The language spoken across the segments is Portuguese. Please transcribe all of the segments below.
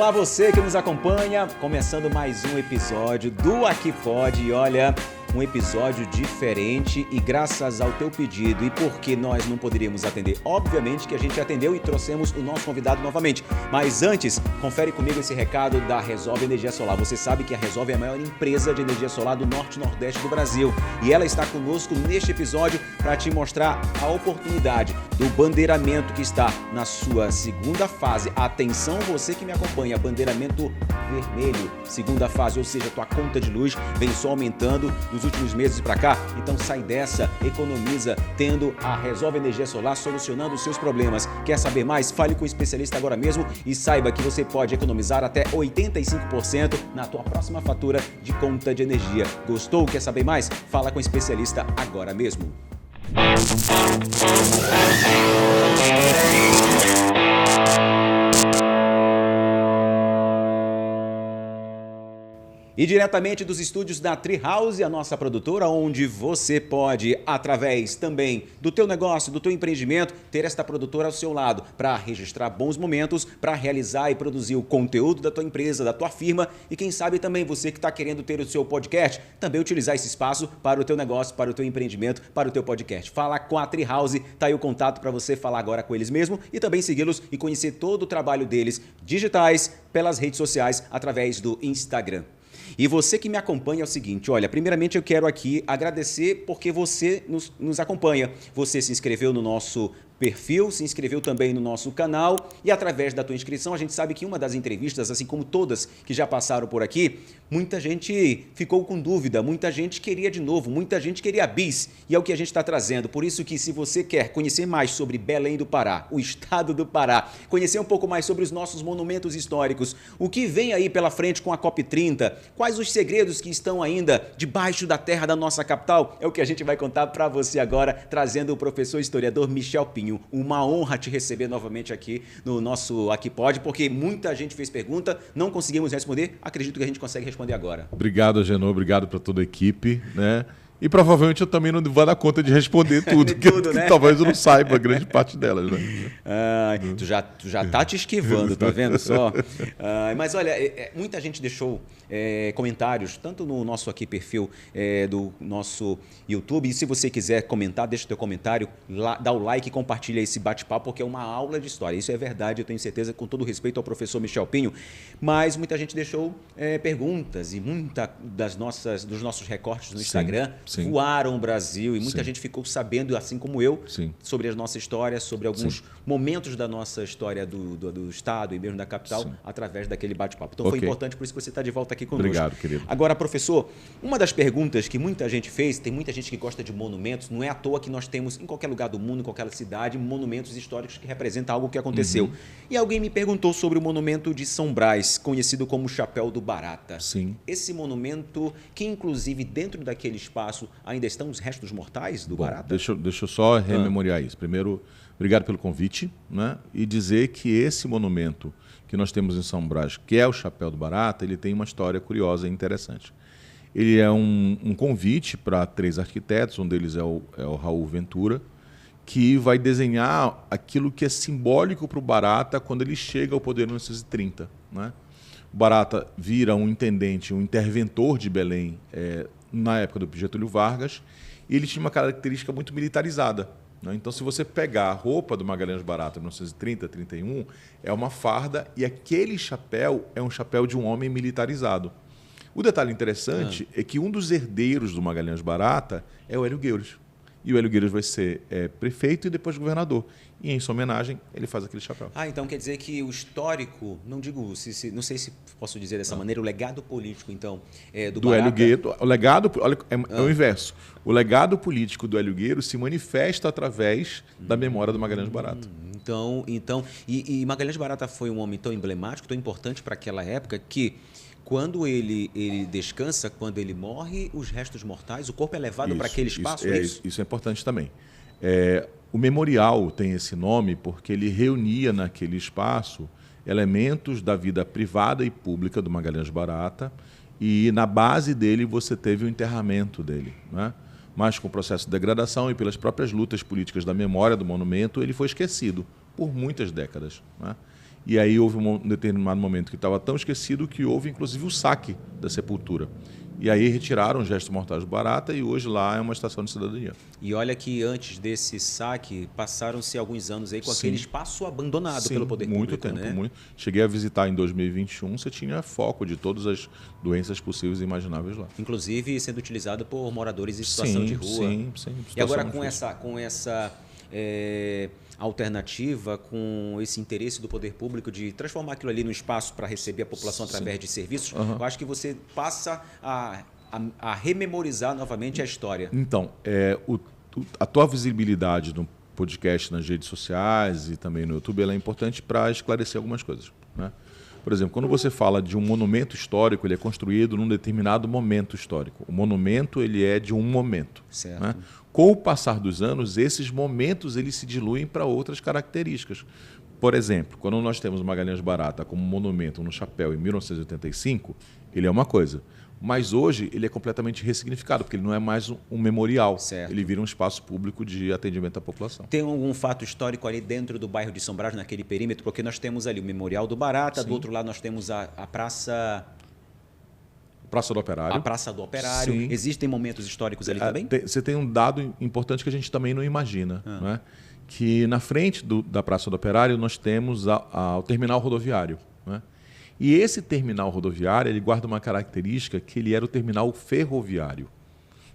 Olá você que nos acompanha, começando mais um episódio do Aqui Pode. E olha, um episódio diferente e graças ao teu pedido e porque nós não poderíamos atender, obviamente que a gente atendeu e trouxemos o nosso convidado novamente. Mas antes, confere comigo esse recado da Resolve Energia Solar. Você sabe que a Resolve é a maior empresa de energia solar do Norte e Nordeste do Brasil e ela está conosco neste episódio para te mostrar a oportunidade do bandeiramento que está na sua segunda fase. Atenção você que me acompanha, bandeiramento vermelho, segunda fase, ou seja, tua conta de luz vem só aumentando dos últimos meses para cá. Então sai dessa, economiza tendo a Resolve Energia Solar solucionando os seus problemas. Quer saber mais? Fale com o especialista agora mesmo e saiba que você pode economizar até 85% na tua próxima fatura de conta de energia. Gostou? Quer saber mais? Fala com o especialista agora mesmo. E diretamente dos estúdios da Treehouse, a nossa produtora, onde você pode, através também do teu negócio, do teu empreendimento, ter esta produtora ao seu lado para registrar bons momentos, para realizar e produzir o conteúdo da tua empresa, da tua firma e quem sabe também você que está querendo ter o seu podcast, também utilizar esse espaço para o teu negócio, para o teu empreendimento, para o teu podcast. Fala com a Treehouse, tá aí o contato para você falar agora com eles mesmo e também segui-los e conhecer todo o trabalho deles digitais pelas redes sociais através do Instagram. E você que me acompanha é o seguinte, olha, primeiramente eu quero aqui agradecer porque você nos acompanha. Você se inscreveu no nosso perfil, se inscreveu também no nosso canal e através da tua inscrição a gente sabe que uma das entrevistas, assim como todas que já passaram por aqui, muita gente ficou com dúvida, muita gente queria de novo, muita gente queria bis e é o que a gente está trazendo. Por isso que se você quer conhecer mais sobre Belém do Pará, o estado do Pará, conhecer um pouco mais sobre os nossos monumentos históricos, o que vem aí pela frente com a COP30, quais os segredos que estão ainda debaixo da terra da nossa capital, é o que a gente vai contar para você agora, trazendo o professor historiador Michel Pinho. Uma honra te receber novamente aqui no nosso Aqui Pode, porque muita gente fez pergunta, não conseguimos responder, acredito que a gente consegue responder agora. Obrigado, Agenor, obrigado para toda a equipe, né? E provavelmente eu também não vou dar conta de responder tudo, né? Talvez eu não saiba grande parte delas, né? Tu já tá te esquivando, tá vendo só? Mas olha, muita gente deixou comentários, tanto no nosso aqui perfil do nosso YouTube, e se você quiser comentar, deixa o teu comentário, dá o like e compartilha esse bate-papo, porque é uma aula de história. Isso é verdade, eu tenho certeza, com todo o respeito ao professor Michel Pinho, mas muita gente deixou perguntas e muita dos nossos recortes no Instagram voaram o Brasil e muita gente ficou sabendo, assim como eu, sobre a nossa história, sobre alguns momentos da nossa história do Estado e mesmo da capital, através daquele bate-papo. Então foi importante, por isso que você está de volta aqui conosco. Obrigado, querido. Agora, professor, uma das perguntas que muita gente fez, tem muita gente que gosta de monumentos, não é à toa que nós temos em qualquer lugar do mundo, em qualquer cidade, monumentos históricos que representam algo que aconteceu. E alguém me perguntou sobre o monumento de São Brás, conhecido como Chapéu do Barata. Sim. Esse monumento, que inclusive dentro daquele espaço ainda estão os restos mortais do Barata? Deixa eu só rememoriar isso. Primeiro, obrigado pelo convite, né? E dizer que esse monumento que nós temos em São Brás, que é o Chapéu do Barata, ele tem uma história curiosa e interessante. Ele é um convite para 3 arquitetos, um deles é o Raul Ventura, que vai desenhar aquilo que é simbólico para o Barata quando ele chega ao poder em 1930. Né? O Barata vira um intendente, um interventor de Belém na época do Getúlio Vargas, e ele tinha uma característica muito militarizada. Né? Então, se você pegar a roupa do Magalhães Barata, 1930, 31, é uma farda, e aquele chapéu é um chapéu de um homem militarizado. O detalhe interessante é que um dos herdeiros do Magalhães Barata é o Hélio Gueiros. E o Hélio Gueiros vai ser prefeito e depois governador. E, em sua homenagem, ele faz aquele chapéu. Então quer dizer que o histórico, não sei se posso dizer dessa maneira, o legado político, então, do Barata... Hélio Gueiros, o legado é o inverso. O legado político do Hélio Gueiros se manifesta através da memória do Magalhães Barata. Então, Magalhães Barata foi um homem tão emblemático, tão importante para aquela época que... Quando ele descansa, quando ele morre, os restos mortais, o corpo é levado para aquele espaço? Isso é importante também. O memorial tem esse nome porque ele reunia naquele espaço elementos da vida privada e pública do Magalhães Barata e na base dele você teve o enterramento dele. Né? Mas com o processo de degradação e pelas próprias lutas políticas da memória do monumento, ele foi esquecido por muitas décadas. Né? E aí houve um determinado momento que estava tão esquecido que houve, inclusive, o saque da sepultura. E aí retiraram o gesto mortal do Barata e hoje lá é uma estação de cidadania. E olha que antes desse saque, passaram-se alguns anos aí com aquele espaço abandonado pelo poder muito público. Tempo, muito. Cheguei a visitar em 2021, você tinha foco de todas as doenças possíveis e imagináveis lá. Inclusive sendo utilizado por moradores em situação de rua. Sim. E agora com essa alternativa, com esse interesse do poder público de transformar aquilo ali num espaço para receber a população através de serviços, eu acho que você passa a rememorizar novamente a história. Então, a tua visibilidade no podcast, nas redes sociais e também no YouTube, ela é importante para esclarecer algumas coisas, né? Por exemplo, quando você fala de um monumento histórico, ele é construído num determinado momento histórico. O monumento ele é de um momento. Certo. Né? Com o passar dos anos, esses momentos eles se diluem para outras características. Por exemplo, quando nós temos o Magalhães Barata como monumento no chapéu em 1985, ele é uma coisa. Mas hoje ele é completamente ressignificado, porque ele não é mais um memorial. Certo. Ele vira um espaço público de atendimento à população. Tem algum fato histórico ali dentro do bairro de São Brás, naquele perímetro? Porque nós temos ali o Memorial do Barata, Sim. do outro lado nós temos a Praça... Praça do Operário. A Praça do Operário. Sim. Existem momentos históricos ali também? Você tem um dado importante que a gente também não imagina, né? Que na frente da Praça do Operário nós temos o terminal rodoviário, né? E esse terminal rodoviário ele guarda uma característica que ele era o terminal ferroviário.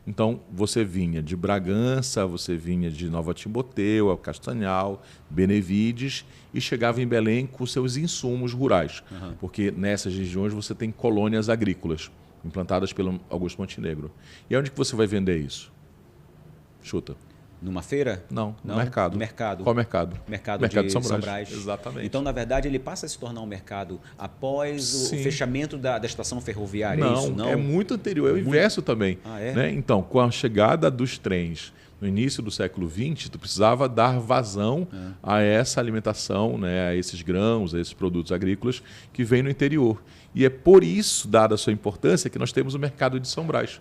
Então, você vinha de Bragança, você vinha de Nova Timboteu, Castanhal, Benevides e chegava em Belém com seus insumos rurais. Porque nessas regiões você tem colônias agrícolas implantadas pelo Augusto Montenegro. E onde que você vai vender isso? Chuta. Numa feira? Não, no mercado. No mercado. Qual mercado? Mercado de São Brás. Exatamente. Então, na verdade, ele passa a se tornar um mercado após o fechamento da estação ferroviária? Não, é isso? Não, é muito anterior, é o inverso também. Ah, é? Né? Então, com a chegada dos trens no início do século XX, tu precisava dar vazão a essa alimentação, né, a esses grãos, a esses produtos agrícolas que vêm no interior. E é por isso, dada a sua importância, que nós temos o mercado de São Brás.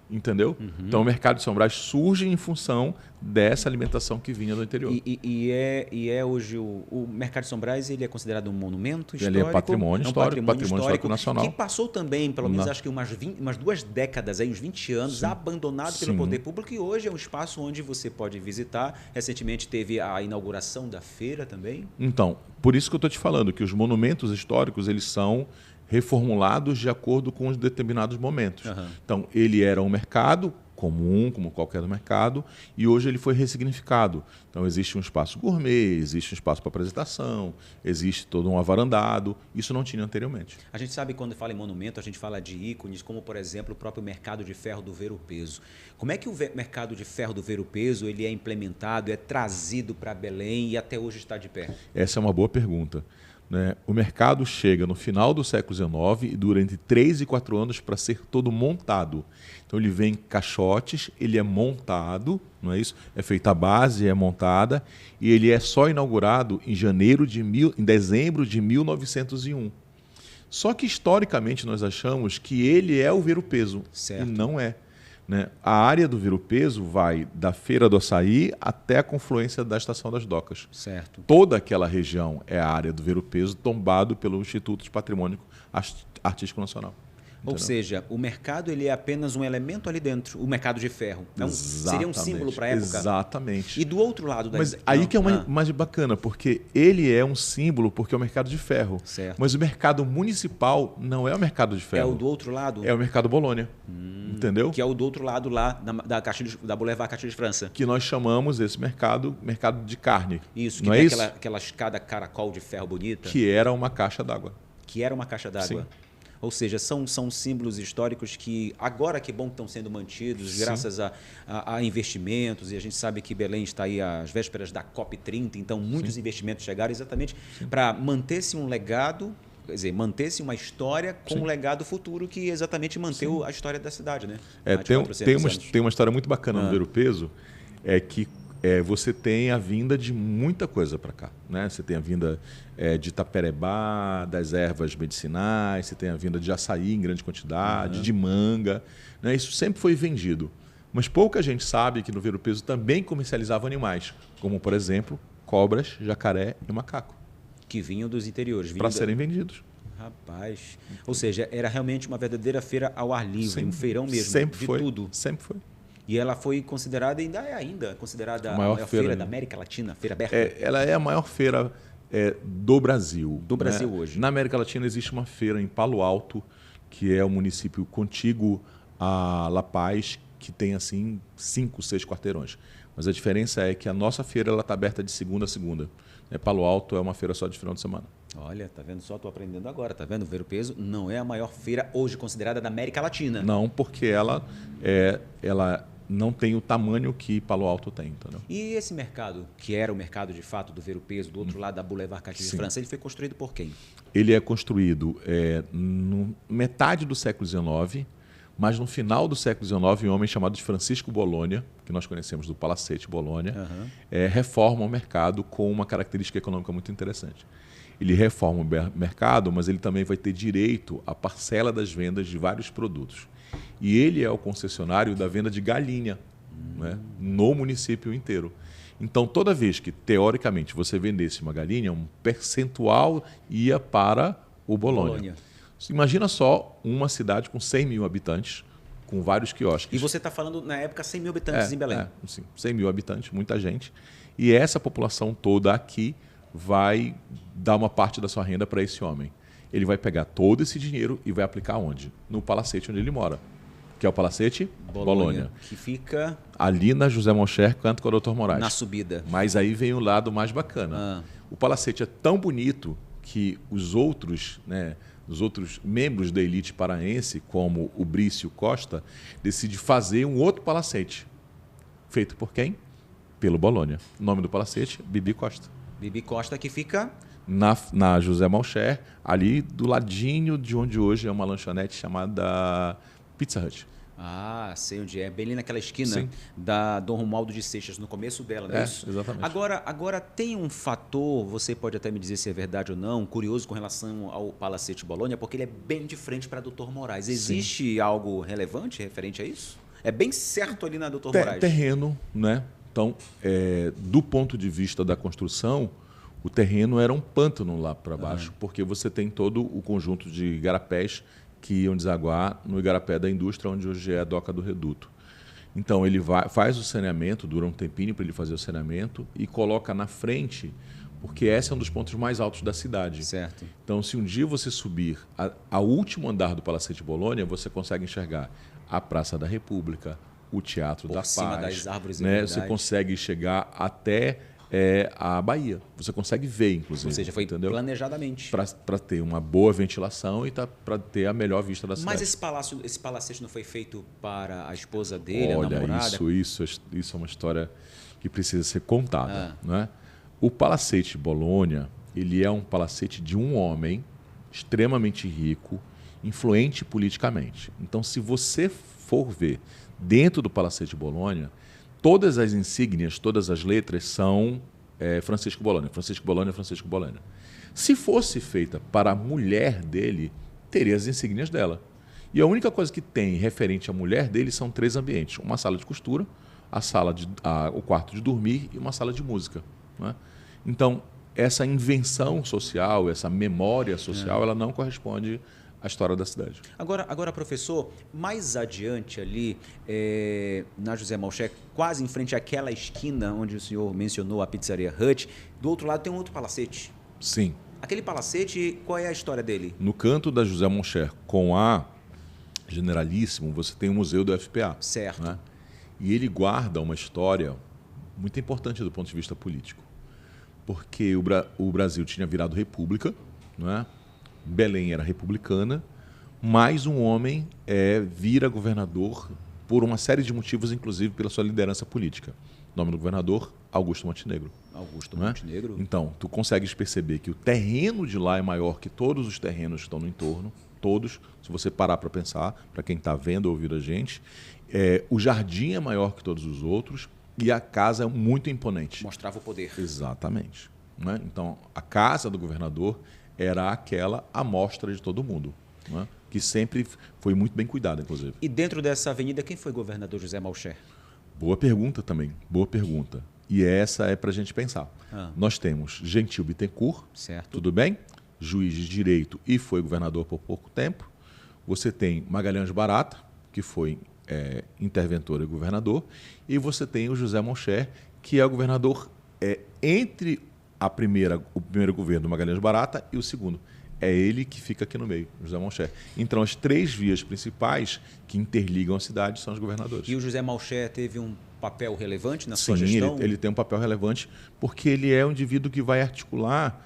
Entendeu? Então o mercado de São Brás surge em função dessa alimentação que vinha do interior. E é hoje o mercado de São Brás, ele é considerado um monumento histórico? Ele é patrimônio histórico, patrimônio histórico nacional. Que passou também, pelo menos acho que umas 2 décadas, aí, uns 20 anos, abandonado pelo poder público, e hoje é um espaço onde você pode visitar. Recentemente teve a inauguração da feira também. Então, por isso que eu estou te falando, que os monumentos históricos eles são reformulados de acordo com os determinados momentos. Então, ele era um mercado comum, como qualquer mercado, e hoje ele foi ressignificado. Então, existe um espaço gourmet, existe um espaço para apresentação, existe todo um avarandado. Isso não tinha anteriormente. A gente sabe que quando fala em monumento, a gente fala de ícones, como, por exemplo, o próprio mercado de ferro do Ver-o-Peso. Como é que o mercado de ferro do Ver-o-Peso ele é implementado, é trazido para Belém e até hoje está de pé? Essa é uma boa pergunta. Né? O mercado chega no final do século XIX e dura entre 3 e 4 anos para ser todo montado. Então ele vem em caixotes, ele é montado, não é isso? É feita a base, é montada e ele é só inaugurado em dezembro de 1901. Só que historicamente nós achamos que ele é o Ver-o-Peso e não é. Né? A área do Ver-o-Peso vai da Feira do Açaí até a confluência da Estação das Docas. Certo. Toda aquela região é a área do Ver-o-Peso, tombado pelo Instituto de Patrimônio Artístico Nacional. Ou seja, o mercado ele é apenas um elemento ali dentro, o mercado de ferro. Então, seria um símbolo para a época? Exatamente. E do outro lado da... Mas aí que é mais bacana, porque ele é um símbolo porque é o mercado de ferro. Certo. Mas o mercado municipal não é o mercado de ferro. É o do outro lado? É o mercado Bolônia. Entendeu? Que é o do outro lado lá da Boulevard Castilho de França. Que nós chamamos esse mercado de carne. Isso, que não tem é isso? aquela escada caracol de ferro bonita. Que era uma caixa d'água. Que era uma caixa d'água. Sim. Ou seja, são símbolos históricos que agora que bom que estão sendo mantidos, graças a investimentos, e a gente sabe que Belém está aí às vésperas da COP30, então muitos investimentos chegaram exatamente para manter-se um legado, quer dizer, manter-se uma história com um legado futuro que exatamente manteve a história da cidade, né? Tem uma história muito bacana no Ver-o-Peso, é que você tem a vinda de muita coisa para cá. Né? Você tem a vinda de taperebá, das ervas medicinais, você tem a vinda de açaí em grande quantidade, de manga. Né? Isso sempre foi vendido. Mas pouca gente sabe que no Ver-o-Peso também comercializava animais, como, por exemplo, cobras, jacaré e macaco. Que vinham dos interiores. Para serem vendidos. Rapaz. Ou seja, era realmente uma verdadeira feira ao ar livre, um feirão mesmo, sempre de foi, tudo. Sempre foi. E ela foi considerada, ainda considerada a maior feira da América Latina, feira aberta? Ela é a maior feira do Brasil. Do Brasil hoje. Na América Latina existe uma feira em Palo Alto, que é um município contíguo a La Paz, que tem assim 5, 6 quarteirões. Mas a diferença é que a nossa feira está aberta de segunda a segunda. Palo Alto é uma feira só de final de semana. Olha, tá vendo só? Estou aprendendo agora, tá vendo? Ver o Peso não é a maior feira hoje considerada da América Latina. Não, porque ela não tem o tamanho que Palo Alto tem. Entendeu? E esse mercado, que era o mercado de fato do Ver o Peso, do outro lado da Boulevard Cartier de França, ele foi construído por quem? Ele é construído no metade do século XIX, mas no final do século XIX, um homem chamado de Francisco Bologna, que nós conhecemos do Palacete Bologna, reforma o mercado com uma característica econômica muito interessante. Ele reforma o mercado, mas ele também vai ter direito à parcela das vendas de vários produtos. E ele é o concessionário da venda de galinha, né, no município inteiro. Então, toda vez que, teoricamente, você vendesse uma galinha, um percentual ia para o Bologna. Imagina só uma cidade com 100 mil habitantes, com vários quiosques. E você está falando, na época, 100 mil habitantes em Belém. Sim, 100 mil habitantes, muita gente. E essa população toda aqui vai dar uma parte da sua renda para esse homem. Ele vai pegar todo esse dinheiro e vai aplicar onde? No palacete onde ele mora, que é o Palacete Bologna. Que fica... ali na José Malcher, canto com o Dr. Moraes. Na subida. Mas aí vem o lado mais bacana. O palacete é tão bonito que os outros membros da elite paraense, como o Brício Costa, decidem fazer um outro palacete. Feito por quem? Pelo Bologna. O nome do palacete, Bibi Costa. Bibi Costa, que fica... Na José Malcher, ali do ladinho de onde hoje é uma lanchonete chamada Pizza Hut. Ah, sei onde é. Bem ali naquela esquina da Dom Romualdo de Seixas, no começo dela, não é isso? Exatamente. Agora, tem um fator, você pode até me dizer se é verdade ou não, curioso com relação ao Palacete Bologna, porque ele é bem de frente para Dr. Moraes. Existe algo relevante referente a isso? É bem certo ali na Dr. Moraes. Terreno, né? Então, do ponto de vista da construção, o terreno era um pântano lá para baixo, porque você tem todo o conjunto de igarapés que iam desaguar no igarapé da indústria, onde hoje é a Doca do Reduto. Então, ele faz o saneamento, dura um tempinho para ele fazer o saneamento e coloca na frente, porque esse é um dos pontos mais altos da cidade. Certo. Então, se um dia você subir ao último andar do Palacete Bologna, você consegue enxergar a Praça da República, o Teatro da Paz. Por cima das árvores, né? Você consegue chegar até a Bahia. Você consegue ver, inclusive. Ou seja, foi planejadamente. Para ter uma boa ventilação e para ter a melhor vista da cidade. Mas esse palacete não foi feito para a esposa dele, a namorada? Isso é uma história que precisa ser contada. Né? O Palacete Bologna, ele é um palacete de um homem extremamente rico, influente politicamente. Então, se você for ver dentro do Palacete Bologna, todas as insígnias, todas as letras são Francisco Bologna, Francisco Bologna, Francisco Bologna. Se fosse feita para a mulher dele, teria as insígnias dela. E a única coisa que tem referente à mulher dele são 3 ambientes. Uma sala de costura, o quarto de dormir e uma sala de música. Né? Então, essa invenção social, essa memória social, ela não corresponde à história da cidade. Agora, professor, mais adiante ali, na José Malcher, quase em frente àquela esquina onde o senhor mencionou a Pizzaria Hut, do outro lado tem um outro palacete. Sim. Aquele palacete, qual é a história dele? No canto da José Malcher, com a Generalíssimo, você tem o Museu do FPA. Certo. Né? E ele guarda uma história muito importante do ponto de vista político. Porque o Brasil tinha virado república, não é? Belém era republicana, mas um homem vira governador por uma série de motivos, inclusive pela sua liderança política. O nome do governador, Augusto Montenegro. Augusto Montenegro. Então, tu consegues perceber que o terreno de lá é maior que todos os terrenos que estão no entorno, todos, se você parar para pensar, para quem está vendo ou ouvindo a gente, o jardim é maior que todos os outros e a casa é muito imponente. Mostrava o poder. Exatamente. Né? Então, a casa do governador era aquela amostra de todo mundo, né? Que sempre foi muito bem cuidada, inclusive. E dentro dessa avenida, quem foi governador José Malcher? Boa pergunta também, boa pergunta. E essa é para a gente pensar. Nós temos Gentil Bittencourt, certo. tudo bem? Juiz de direito e foi governador por pouco tempo. Você tem Magalhães Barata, que foi interventor e governador. E você tem o José Malcher, que é o governador entre o primeiro governo do Magalhães Barata e o segundo. É ele que fica aqui no meio, José Malcher. Então, as 3 vias principais que interligam a cidade são os governadores. E o José Malcher teve um papel relevante na sua gestão? Sim, ele tem um papel relevante porque ele é um indivíduo que vai articular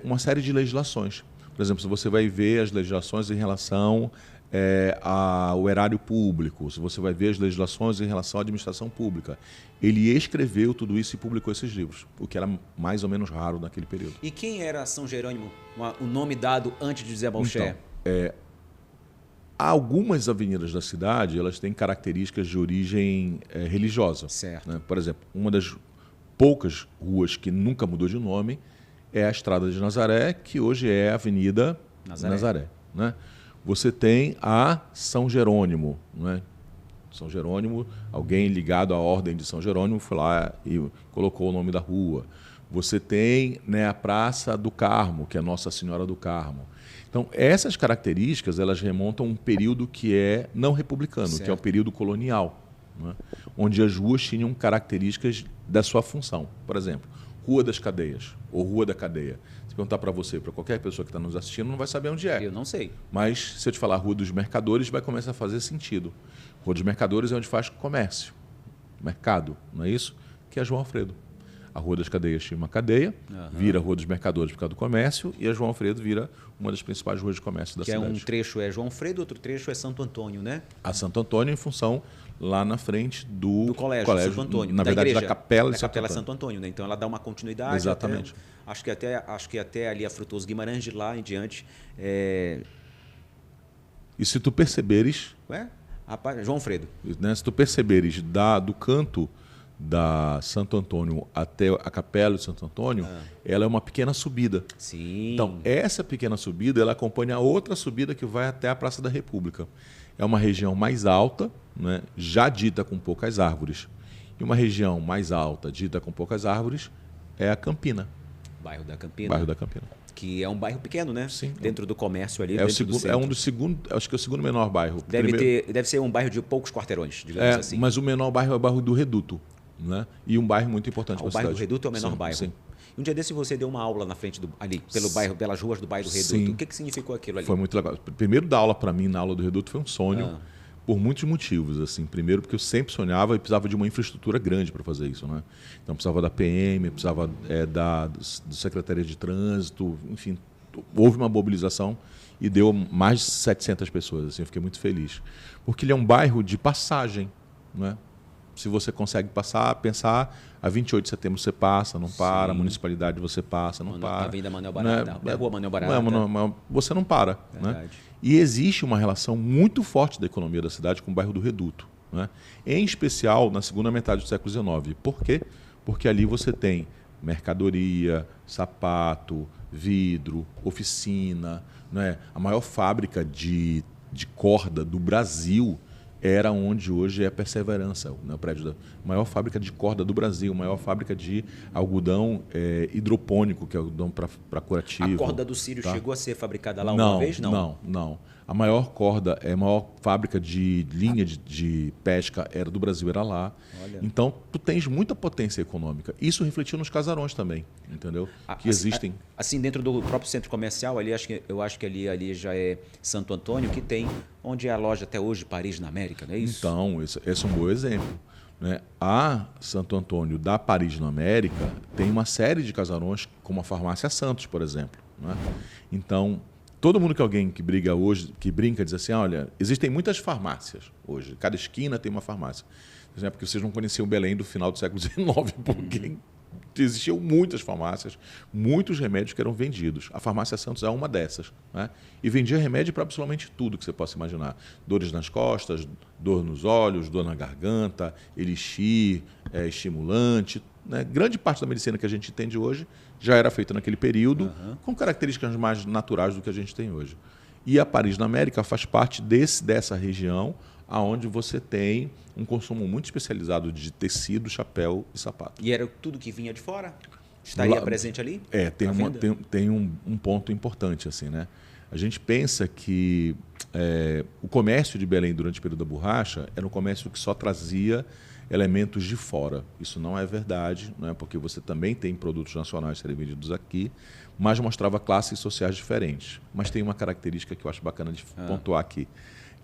uma série de legislações. Por exemplo, se você vai ver as legislações em relação ao erário público, se você vai ver as legislações em relação à administração pública, ele escreveu tudo isso e publicou esses livros, o que era mais ou menos raro naquele período. E quem era São Jerônimo, o nome dado antes de José Malcher? Então, algumas avenidas da cidade elas têm características de origem religiosa. Certo. Né? Por exemplo, uma das poucas ruas que nunca mudou de nome é a Estrada de Nazaré, que hoje é a Avenida Nazaré. Né? Você tem a São Jerônimo. Né? São Jerônimo, alguém ligado à Ordem de São Jerônimo foi lá e colocou o nome da rua. Você tem, né, a Praça do Carmo, que é Nossa Senhora do Carmo. Então, essas características elas remontam a um período que é não republicano, certo, que é o período colonial, né? Onde as ruas tinham características da sua função. Por exemplo, Rua das Cadeias ou Rua da Cadeia. Se perguntar para você, para qualquer pessoa que está nos assistindo, não vai saber onde é. Eu não sei. Mas, se eu te falar Rua dos Mercadores, vai começar a fazer sentido. Rua dos Mercadores é onde faz comércio, mercado, não é isso? Que é João Alfredo. A Rua das Cadeias tinha uma cadeia, vira a Rua dos Mercadores por causa do comércio, e a João Alfredo vira uma das principais ruas de comércio da cidade. Que é um trecho é João Alfredo, outro trecho é Santo Antônio, né? A Santo Antônio em função lá na frente do colégio Santo Antônio, na verdade igreja, da Capela de Santo Antônio, né? Então ela dá uma continuidade. Exatamente. Acho que até ali a Frutuoso Guimarães, de lá em diante. E se tu perceberes... Rapaz, João Alfredo. Né, se tu perceberes do canto da Santo Antônio até a Capela de Santo Antônio, ela é uma pequena subida. Sim. Então, essa pequena subida, ela acompanha a outra subida que vai até a Praça da República. É uma região mais alta, né, já dita com poucas árvores. E uma região mais alta, dita com poucas árvores, é a Campina. Bairro da Campina. Bairro da Campina. Que é um bairro pequeno, né? Sim. Dentro do comércio ali, é um dos segundos, acho que é o segundo menor bairro. Deve ser um bairro de poucos quarteirões, digamos assim. Mas o menor bairro é o bairro do Reduto, né? E um bairro muito importante para a cidade. O bairro do Reduto é o menor bairro. Sim. Um dia desse você deu uma aula na frente pelas ruas do bairro do Reduto. Sim. O que significou aquilo ali? Foi muito legal. Primeiro dar aula para mim na aula do Reduto foi um sonho, por muitos motivos. Assim. Primeiro porque eu sempre sonhava e precisava de uma infraestrutura grande para fazer isso, né? Então precisava da PM, precisava do Secretaria de Trânsito, enfim, houve uma mobilização e deu mais de 700 pessoas. Assim, eu fiquei muito feliz. Porque ele é um bairro de passagem, né? Se você consegue pensar, a 28 de setembro você passa, não para, a municipalidade você passa, não para. A Avenida Manuel Barata, a Rua Manuel Barata. Você não para. Né? E existe uma relação muito forte da economia da cidade com o bairro do Reduto, né? Em especial na segunda metade do século XIX. Por quê? Porque ali você tem mercadoria, sapato, vidro, oficina, né? A maior fábrica de corda do Brasil era onde hoje é a Perseverança, né? O prédio da maior fábrica de corda do Brasil, maior fábrica de algodão hidropônico, que é algodão para curativo. A corda do Sírio chegou a ser fabricada lá uma vez? Não. A maior corda, a maior fábrica de linha de pesca era do Brasil, era lá. Olha. Então, tu tens muita potência econômica. Isso refletiu nos casarões também, entendeu? Que existem. Assim, dentro do próprio centro comercial, ali, eu acho que ali já é Santo Antônio, que tem, onde é a loja até hoje, Paris na América, não é isso? Então, esse é um bom exemplo. Né? A Santo Antônio da Paris na América tem uma série de casarões, como a Farmácia Santos, por exemplo. Né? Então, todo mundo que brinca diz assim, olha, existem muitas farmácias hoje, cada esquina tem uma farmácia. Por exemplo, porque vocês não conheciam Belém do final do século XIX, porque existiam muitas farmácias, muitos remédios que eram vendidos. A Farmácia Santos é uma dessas. Né? E vendia remédio para absolutamente tudo que você possa imaginar. Dores nas costas, dor nos olhos, dor na garganta, elixir, estimulante. Né? Grande parte da medicina que a gente entende hoje já era feita naquele período, com características mais naturais do que a gente tem hoje. E a Paris na América faz parte dessa região aonde você tem um consumo muito especializado de tecido, chapéu e sapato. E era tudo que vinha de fora? Estaria presente ali? Tem um ponto importante, assim, né? A gente pensa que o comércio de Belém durante o período da borracha era um comércio que só trazia elementos de fora. Isso não é verdade, não é? Porque você também tem produtos nacionais serem vendidos aqui, mas mostrava classes sociais diferentes. Mas tem uma característica que eu acho bacana de pontuar aqui,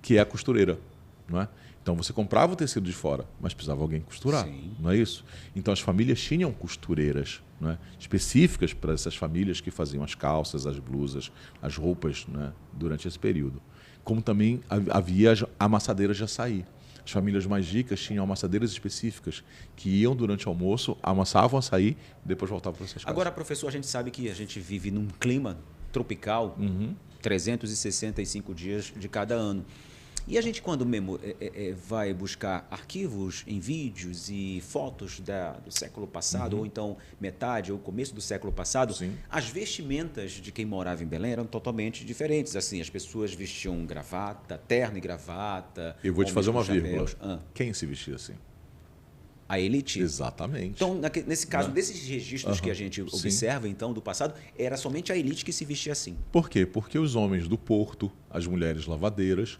que é a costureira, não é? Então você comprava o tecido de fora, mas precisava alguém costurar, Sim. não é isso? Então as famílias tinham costureiras, não é? Específicas para essas famílias que faziam as calças, as blusas, as roupas, né? Durante esse período. Como também havia as amassadeiras de açaí. As famílias mais ricas tinham amassadeiras específicas que iam durante o almoço, amassavam açaí e depois voltavam para suas casas. Agora, professor, a gente sabe que a gente vive num clima tropical, 365 dias de cada ano. E a gente, quando vai buscar arquivos em vídeos e fotos do século passado, ou então metade ou começo do século passado, Sim. as vestimentas de quem morava em Belém eram totalmente diferentes. Assim, as pessoas vestiam gravata, terno e gravata. Eu vou te fazer uma vírgula. Chapéus. Quem se vestia assim? A elite. Exatamente. Então, nesse caso, desses registros que a gente Sim. observa, então, do passado, era somente a elite que se vestia assim. Por quê? Porque os homens do porto, as mulheres lavadeiras,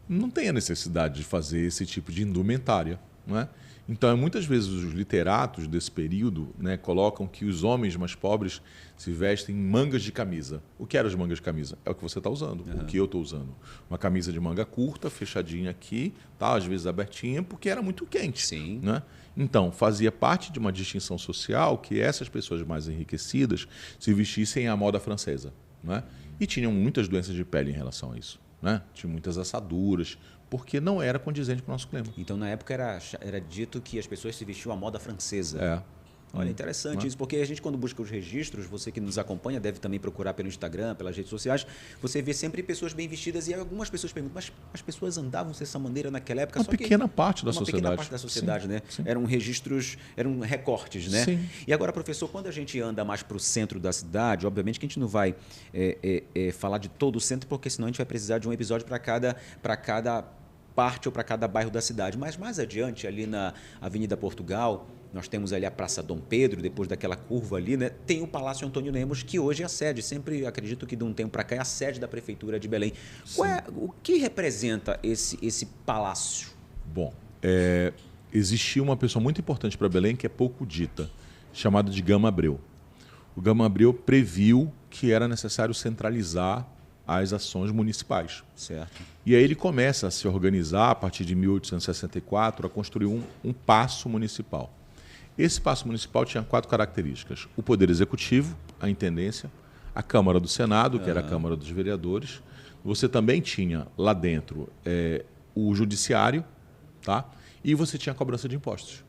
não têm a necessidade de fazer esse tipo de indumentária, não é? Então, muitas vezes os literatos desse período, né, colocam que os homens mais pobres se vestem em mangas de camisa. O que eram as mangas de camisa? É o que você está usando, o que eu estou usando. Uma camisa de manga curta, fechadinha aqui, tá, às vezes abertinha, porque era muito quente. Sim. Né? Então, fazia parte de uma distinção social que essas pessoas mais enriquecidas se vestissem à moda francesa. Né? E tinham muitas doenças de pele em relação a isso. Né? Tinha muitas assaduras, porque não era condizente com o nosso clima. Então, na época, era dito que as pessoas se vestiam à moda francesa. É. Olha, interessante isso, porque a gente, quando busca os registros, você que nos acompanha deve também procurar pelo Instagram, pelas redes sociais, você vê sempre pessoas bem vestidas e algumas pessoas perguntam, mas as pessoas andavam dessa maneira naquela época? Uma pequena parte da sociedade. Uma pequena parte da sociedade, né? Sim. Eram registros, eram recortes, né? Sim. E agora, professor, quando a gente anda mais para o centro da cidade, obviamente que a gente não vai falar de todo o centro, porque senão a gente vai precisar de um episódio para cada parte ou para cada bairro da cidade. Mas mais adiante, ali na Avenida Portugal, nós temos ali a Praça Dom Pedro, depois daquela curva ali, né? Tem o Palácio Antônio Lemos, que hoje é a sede. Sempre acredito que de um tempo para cá é a sede da Prefeitura de Belém. O que representa esse palácio? Bom, existia uma pessoa muito importante para Belém que é pouco dita, chamada de Gama Abreu. O Gama Abreu previu que era necessário centralizar as ações municipais. Certo. E aí ele começa a se organizar, a partir de 1864, a construir um paço municipal. Esse paço municipal tinha 4 características. O Poder Executivo, a Intendência, a Câmara do Senado, que era a Câmara dos Vereadores. Você também tinha lá dentro o Judiciário, tá? E você tinha a cobrança de impostos.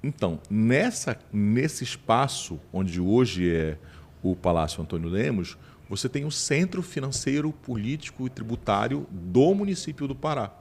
Então, nesse espaço, onde hoje é o Palácio Antônio Lemos, você tem o centro financeiro, político e tributário do município do Pará.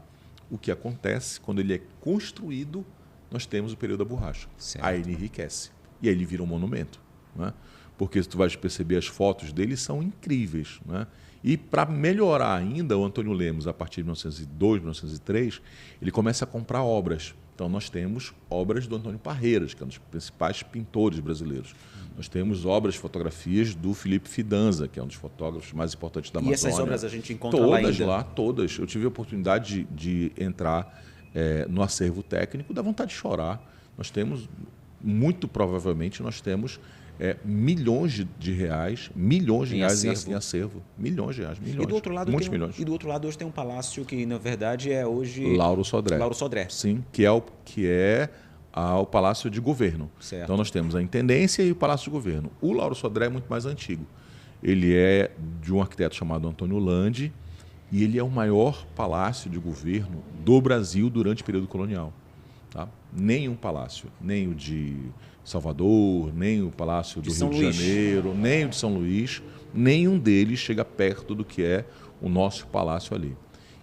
O que acontece quando ele é construído, nós temos o período da borracha. Certo. Aí ele enriquece. E aí ele vira um monumento. Né? Porque se tu vais perceber, as fotos dele são incríveis. Né? E para melhorar ainda, o Antônio Lemos, a partir de 1902, 1903, ele começa a comprar obras. Então nós temos obras do Antônio Parreiras, que é um dos principais pintores brasileiros. Nós temos obras, fotografias do Felipe Fidanza, que é um dos fotógrafos mais importantes da Amazônia. E essas obras a gente encontra lá ainda? Todas lá, todas. Eu tive a oportunidade de entrar no acervo técnico, dá vontade de chorar. Nós temos, muito provavelmente, nós temos milhões de reais em acervo. Milhões de reais, milhões. E do outro lado muitos milhões. E do outro lado hoje tem um palácio que, na verdade, é hoje... Lauro Sodré. Lauro Sodré. Sim, que é o Palácio de Governo. Certo. Então nós temos a Intendência e o Palácio de Governo. O Lauro Sodré é muito mais antigo. Ele é de um arquiteto chamado Antônio Landi e ele é o maior palácio de governo do Brasil durante o período colonial. Tá? Nenhum palácio, nem o de Salvador, nem o Palácio do Rio de Janeiro, nem o de São Luís, nenhum deles chega perto do que é o nosso palácio ali.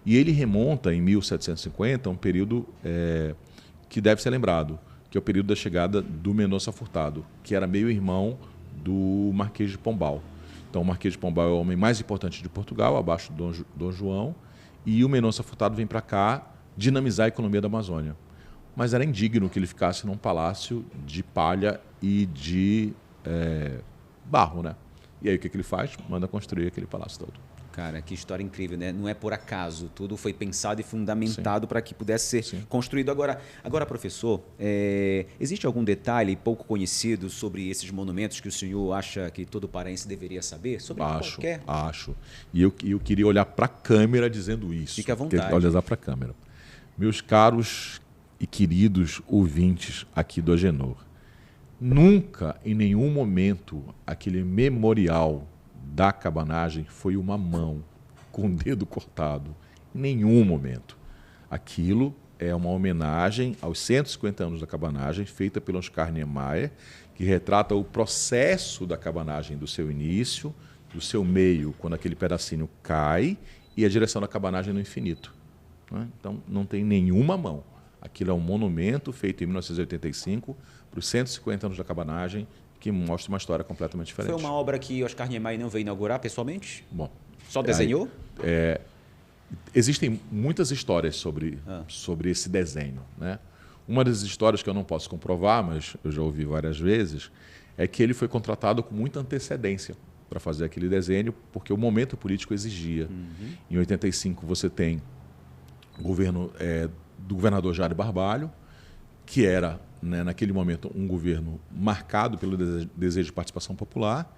E ele remonta, em 1750, a um período que deve ser lembrado, que é o período da chegada do Mendonça Furtado, que era meio-irmão do Marquês de Pombal. Então, o Marquês de Pombal é o homem mais importante de Portugal, abaixo do Dom João, e o Mendonça Furtado vem para cá dinamizar a economia da Amazônia. Mas era indigno que ele ficasse num palácio de palha e de barro, né? E aí o que ele faz? Manda construir aquele palácio todo. Cara, que história incrível, né? Não é por acaso, tudo foi pensado e fundamentado para que pudesse ser construído. Agora professor, existe algum detalhe pouco conhecido sobre esses monumentos que o senhor acha que todo paraense deveria saber? Sobre qualquer? Acho. E eu queria olhar para a câmera dizendo isso. Fique à vontade. Olhar para a câmera. Meus caros e queridos ouvintes aqui do Agenor, nunca, em nenhum momento, aquele memorial da cabanagem foi uma mão com o dedo cortado. Em nenhum momento. Aquilo é uma homenagem aos 150 anos da cabanagem, feita pelo Oscar Niemeyer, que retrata o processo da cabanagem, do seu início, do seu meio, quando aquele pedacinho cai, e a direção da cabanagem no infinito. Então, não tem nenhuma mão. Aquilo é um monumento feito em 1985 para os 150 anos da cabanagem, que mostra uma história completamente diferente. Foi uma obra que Oscar Niemeyer não veio inaugurar pessoalmente? Bom, só desenhou? Existem muitas histórias sobre esse desenho, né? Uma das histórias que eu não posso comprovar, mas eu já ouvi várias vezes, é que ele foi contratado com muita antecedência para fazer aquele desenho, porque o momento político exigia. Em 85 você tem o governo do governador Jair Barbalho, que era, né, naquele momento, um governo marcado pelo desejo de participação popular,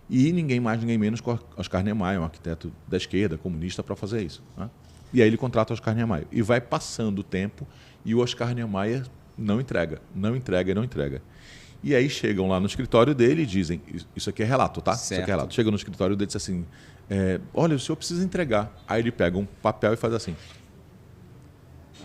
e ninguém mais, ninguém menos que Oscar Niemeyer, um arquiteto da esquerda, comunista, para fazer isso. Né? E aí ele contrata Oscar Niemeyer. E vai passando o tempo e o Oscar Niemeyer não entrega. E aí chegam lá no escritório dele e dizem, isso aqui é relato, tá? Certo. Isso aqui é relato. Chegam no escritório dele e dizem assim, olha, o senhor precisa entregar. Aí ele pega um papel e faz assim.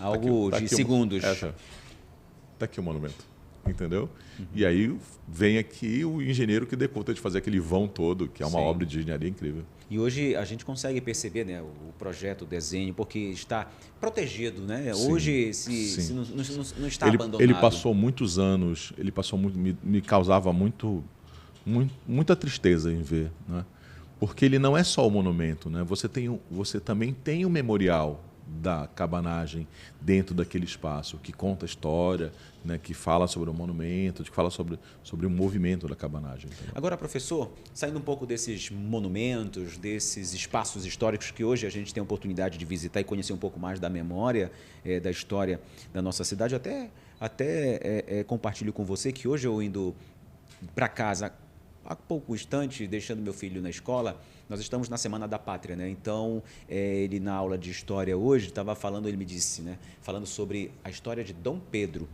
Algo de segundos. Está aqui o monumento, entendeu? E aí vem aqui o engenheiro que dê conta de fazer aquele vão todo, que é uma obra de engenharia incrível. E hoje a gente consegue perceber, né, o projeto, o desenho, porque está protegido, né? Sim, hoje não está abandonado. Ele passou muitos anos, me causava muita tristeza em ver, né? Porque ele não é só o monumento, né? Você também tem o memorial da cabanagem dentro daquele espaço, que conta a história, né, que fala sobre o monumento, que fala sobre o movimento da cabanagem. Entendeu? Agora, professor, saindo um pouco desses monumentos, desses espaços históricos que hoje a gente tem a oportunidade de visitar e conhecer um pouco mais da memória, da história da nossa cidade, até compartilho com você que hoje eu indo para casa há pouco instante, deixando meu filho na escola, nós estamos na Semana da Pátria, né? Então, ele na aula de história hoje estava falando, ele me disse, né? Falando sobre a história de Dom Pedro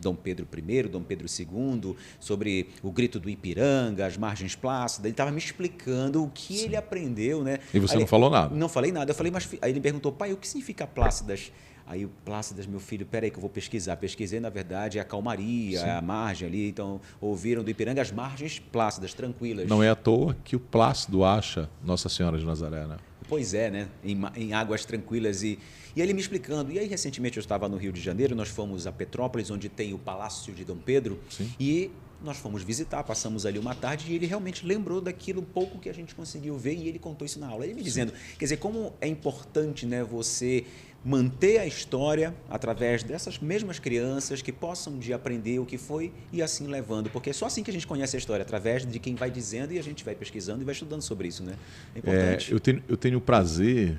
I, Dom Pedro II, sobre o grito do Ipiranga, as margens plácidas. Ele estava me explicando o que ele aprendeu, né? E você não falou nada? Não falei nada. Eu falei, mas aí ele me perguntou, pai, o que significa plácidas? Aí o Plácidas, meu filho, peraí que eu vou pesquisar. Pesquisei, na verdade, a calmaria, a margem ali. Então, ouviram do Ipiranga as margens plácidas, tranquilas. Não é à toa que o Plácido acha Nossa Senhora de Nazaré, né? Pois é, né? Em águas tranquilas. E ele me explicando. E aí, recentemente, eu estava no Rio de Janeiro, nós fomos a Petrópolis, onde tem o Palácio de Dom Pedro. Sim. E nós fomos visitar, passamos ali uma tarde e ele realmente lembrou daquilo pouco que a gente conseguiu ver e ele contou isso na aula. Ele me dizendo, quer dizer, como é importante, né, você manter a história através dessas mesmas crianças que possam de aprender o que foi e assim levando, porque é só assim que a gente conhece a história, através de quem vai dizendo e a gente vai pesquisando e vai estudando sobre isso, né? É importante. Eu tenho o prazer,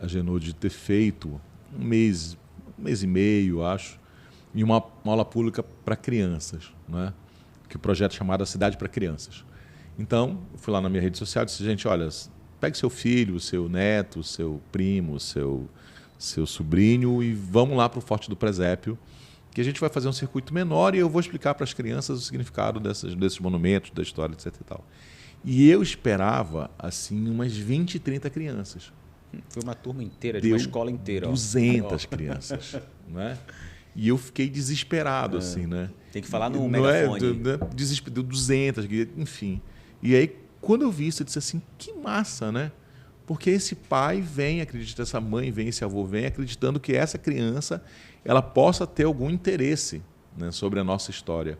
Agenor, de ter feito um mês e meio, acho, em uma aula pública para crianças, né? Que o projeto é chamado A Cidade para Crianças. Então, eu fui lá na minha rede social e disse, gente, olha, pegue seu filho, seu neto, seu primo, seu sobrinho e vamos lá para o Forte do Presépio, que a gente vai fazer um circuito menor e eu vou explicar para as crianças o significado desses monumentos, da história, etc. E tal. E eu esperava, assim, umas 20, 30 crianças. Foi uma turma inteira, de uma escola inteira. 200 crianças, né? E eu fiquei desesperado, assim, né? Tem que falar no megafone. Desesperado, 200, enfim. E aí, quando eu vi isso, eu disse assim, que massa, né? Porque esse pai vem, essa mãe vem, esse avô vem, acreditando que essa criança ela possa ter algum interesse, né, sobre a nossa história.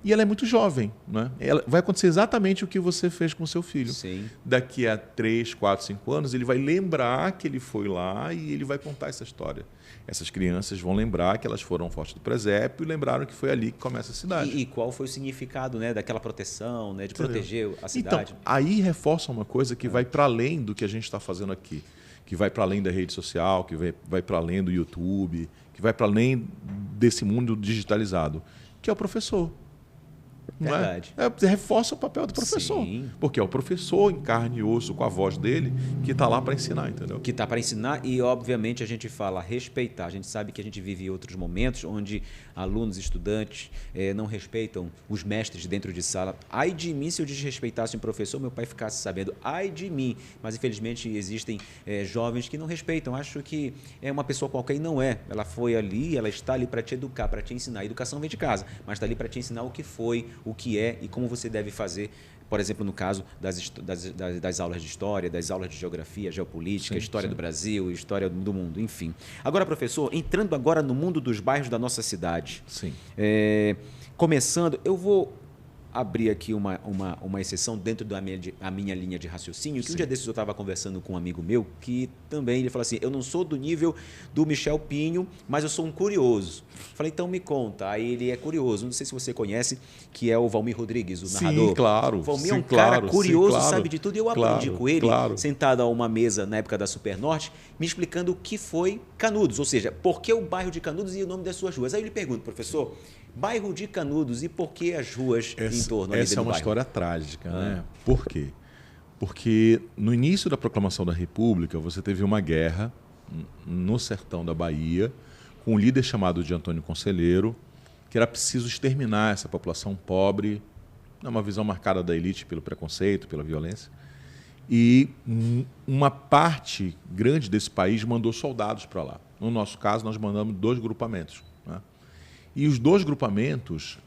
E ela é muito jovem, né? Vai acontecer exatamente o que você fez com o seu filho. Sim. Daqui a 3, 4, 5 anos, ele vai lembrar que ele foi lá e ele vai contar essa história. Essas crianças vão lembrar que elas foram ao Forte do Presépio e lembraram que foi ali que começa a cidade. E qual foi o significado, né, daquela proteção, né, de proteger a cidade? Então, aí reforça uma coisa que vai para além do que a gente está fazendo aqui, que vai para além da rede social, que vai para além do YouTube, que vai para além desse mundo digitalizado, que é o professor. Verdade. Reforça o papel do professor. Sim. Porque é o professor em carne e osso, com a voz dele, que está lá para ensinar, entendeu? Que está para ensinar e, obviamente, a gente fala respeitar. A gente sabe que a gente vive outros momentos onde alunos, estudantes não respeitam os mestres dentro de sala. Ai de mim se eu desrespeitasse um professor, meu pai ficasse sabendo. Ai de mim. Mas, infelizmente, existem jovens que não respeitam. Acho que é uma pessoa qualquer e não é. Ela foi ali, ela está ali para te educar, para te ensinar. A educação vem de casa, mas está ali para te ensinar o que foi, o que é e como você deve fazer. Por exemplo, no caso das aulas de história, das aulas de geografia, geopolítica, história do Brasil, história do mundo, enfim. Agora, professor, entrando agora no mundo dos bairros da nossa cidade. Sim. Começando, eu vou abrir aqui uma exceção dentro da minha linha de raciocínio, que Sim. um dia desses eu estava conversando com um amigo meu, que também ele falou assim, eu não sou do nível do Michel Pinho, mas eu sou um curioso. Falei, então me conta. Aí ele é curioso, não sei se você conhece, que é o Valmir Rodrigues, o narrador. Sim, claro. O Valmir sim, é um cara claro, curioso, sim, claro, sabe de tudo. E eu aprendi com ele, sentado a uma mesa na época da Supernorte, me explicando o que foi Canudos, ou seja, por que o bairro de Canudos e o nome das suas ruas. Aí eu lhe pergunto, professor, bairro de Canudos e por que as ruas em torno ali do bairro? Essa é uma história trágica, né? Por quê? Porque no início da proclamação da República, você teve uma guerra no sertão da Bahia, com um líder chamado de Antônio Conselheiro, que era preciso exterminar essa população pobre, uma visão marcada da elite pelo preconceito, pela violência. E uma parte grande desse país mandou soldados para lá. No nosso caso, nós mandamos 2 grupamentos. Né? E os 2 grupamentos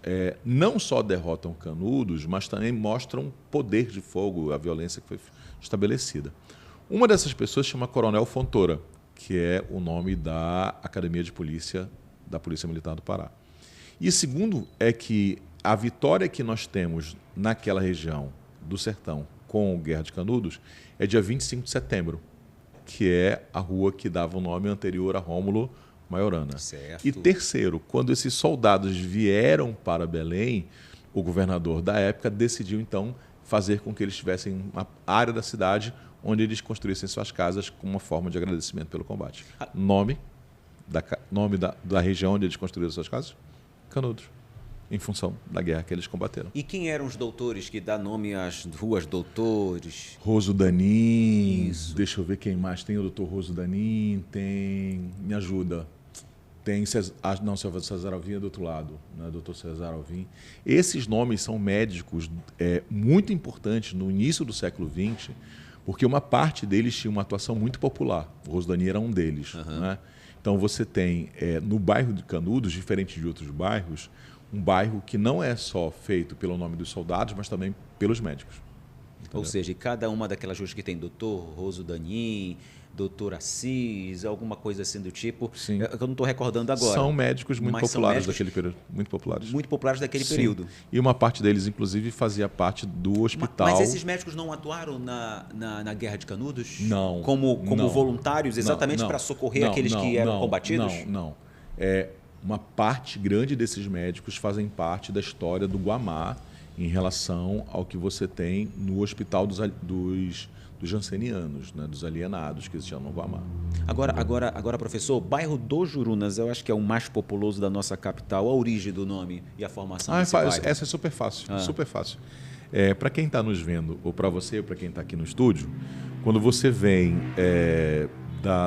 não só derrotam Canudos, mas também mostram poder de fogo, a violência que foi estabelecida. Uma dessas pessoas se chama Coronel Fontoura, que é o nome da Academia de Polícia da Polícia Militar do Pará. E segundo é que a vitória que nós temos naquela região do sertão com a Guerra de Canudos é dia 25 de setembro, que é a rua que dava o nome anterior a Rômulo Maiorana. Certo. E terceiro, quando esses soldados vieram para Belém, o governador da época decidiu então fazer com que eles tivessem uma área da cidade onde eles construíssem suas casas como uma forma de agradecimento pelo combate. Nome da região onde eles construíram suas casas? Canudos, em função da guerra que eles combateram. E quem eram os doutores que dá nome às ruas doutores? Roso Danin, Isso. deixa eu ver quem mais. Tem o doutor Roso Danin, tem... Me ajuda. Tem César Alvim é do outro lado, né? Doutor César Alvim. Esses nomes são médicos muito importantes no início do século XX, porque uma parte deles tinha uma atuação muito popular. O Roso Danin era um deles. Né? Então você tem, no bairro de Canudos, diferente de outros bairros, um bairro que não é só feito pelo nome dos soldados, mas também pelos médicos. Entendeu? Ou seja, cada uma daquelas ruas que tem doutor Roso Danin, doutor Assis, alguma coisa assim do tipo, Sim. Eu não estou recordando agora. São médicos muito populares daquele período. Muito populares. Muito populares daquele Sim. período. E uma parte deles, inclusive, fazia parte do hospital. Mas esses médicos não atuaram na Guerra de Canudos? Não. Como não, voluntários, exatamente para socorrer aqueles que eram combatidos? Não. Uma parte grande desses médicos fazem parte da história do Guamá em relação ao que você tem no hospital dos jansenianos, né, dos alienados que existiam no Guamá. Agora, professor, o bairro do Jurunas, eu acho que é o mais populoso da nossa capital. A origem do nome e a formação desse bairro? Essa é super fácil, super fácil. Para quem está nos vendo, ou para você, ou para quem está aqui no estúdio, quando você vem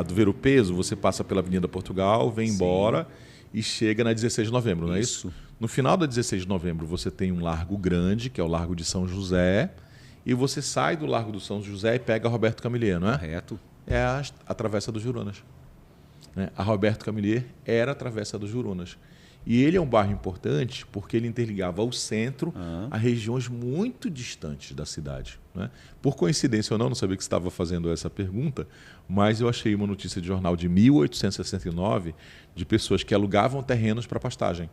do Ver o Peso, você passa pela Avenida Portugal, vem embora e chega na 16 de novembro, não é isso? No final da 16 de novembro, você tem um largo grande, que é o Largo de São José, e você sai do Largo do São José e pega a Roberto Camillier, não é? Correto. É a Travessa dos Jurunas. Né? A Roberto Camillier era a Travessa dos Jurunas. E ele é um bairro importante porque ele interligava o centro a regiões muito distantes da cidade. Né? Por coincidência ou não sabia que você estava fazendo essa pergunta, mas eu achei uma notícia de jornal de 1869 de pessoas que alugavam terrenos para pastagem.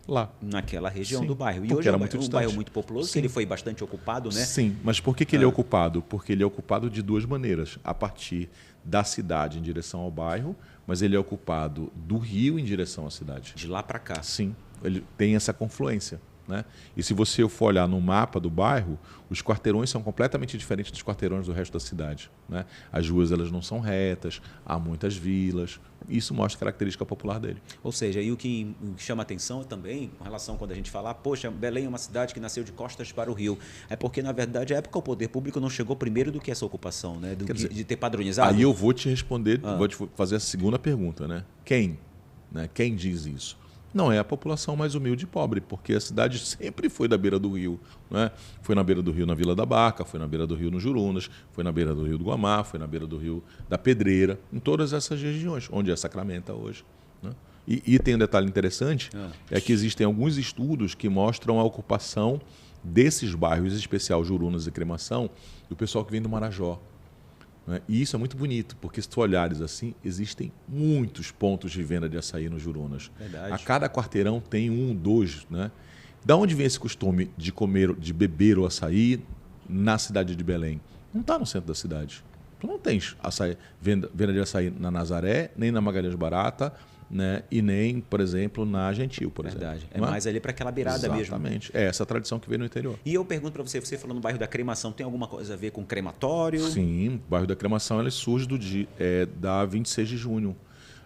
lá. Naquela região Sim, do bairro. E porque hoje era é muito um distante. bairro muito populoso, que ele foi bastante ocupado, né? Sim, mas por que ele é ocupado? Porque ele é ocupado de duas maneiras. A partir da cidade em direção ao bairro, mas ele é ocupado do rio em direção à cidade. De lá para cá. Sim, ele tem essa confluência. Né? E se você for olhar no mapa do bairro, os quarteirões são completamente diferentes dos quarteirões do resto da cidade. Né? As ruas elas não são retas, há muitas vilas. Isso mostra a característica popular dele. Ou seja, e o que chama atenção também, com relação quando a gente fala, poxa, Belém é uma cidade que nasceu de costas para o rio. É porque, na verdade, a época o poder público não chegou primeiro do que essa ocupação, né? De ter padronizado. Aí eu vou te responder, vou te fazer a segunda pergunta. Né? Quem? Né? Quem diz isso? Não é a população mais humilde e pobre, porque a cidade sempre foi da beira do rio. Né? Foi na beira do rio na Vila da Baca, foi na beira do rio no Jurunas, foi na beira do rio do Guamá, foi na beira do rio da Pedreira, em todas essas regiões, onde é Sacramento hoje. Né? E tem um detalhe interessante, é que existem alguns estudos que mostram a ocupação desses bairros, em especial Jurunas e Cremação, do pessoal que vem do Marajó. E isso é muito bonito, porque se tu olhares assim, existem muitos pontos de venda de açaí no Jurunas. Verdade. A cada quarteirão tem um, dois. Né? Da onde vem esse costume de comer, de beber o açaí na cidade de Belém? Não está no centro da cidade. Tu não tens açaí, venda de açaí na Nazaré, nem na Magalhães Barata, né? E nem, por exemplo, na Gentil, por Verdade. exemplo. É mais ali para aquela beirada mesmo. Exatamente. É essa tradição que veio no interior. E eu pergunto para você, você falou no bairro da Cremação, tem alguma coisa a ver com crematório? Sim, o bairro da Cremação ele surge da 26 de junho.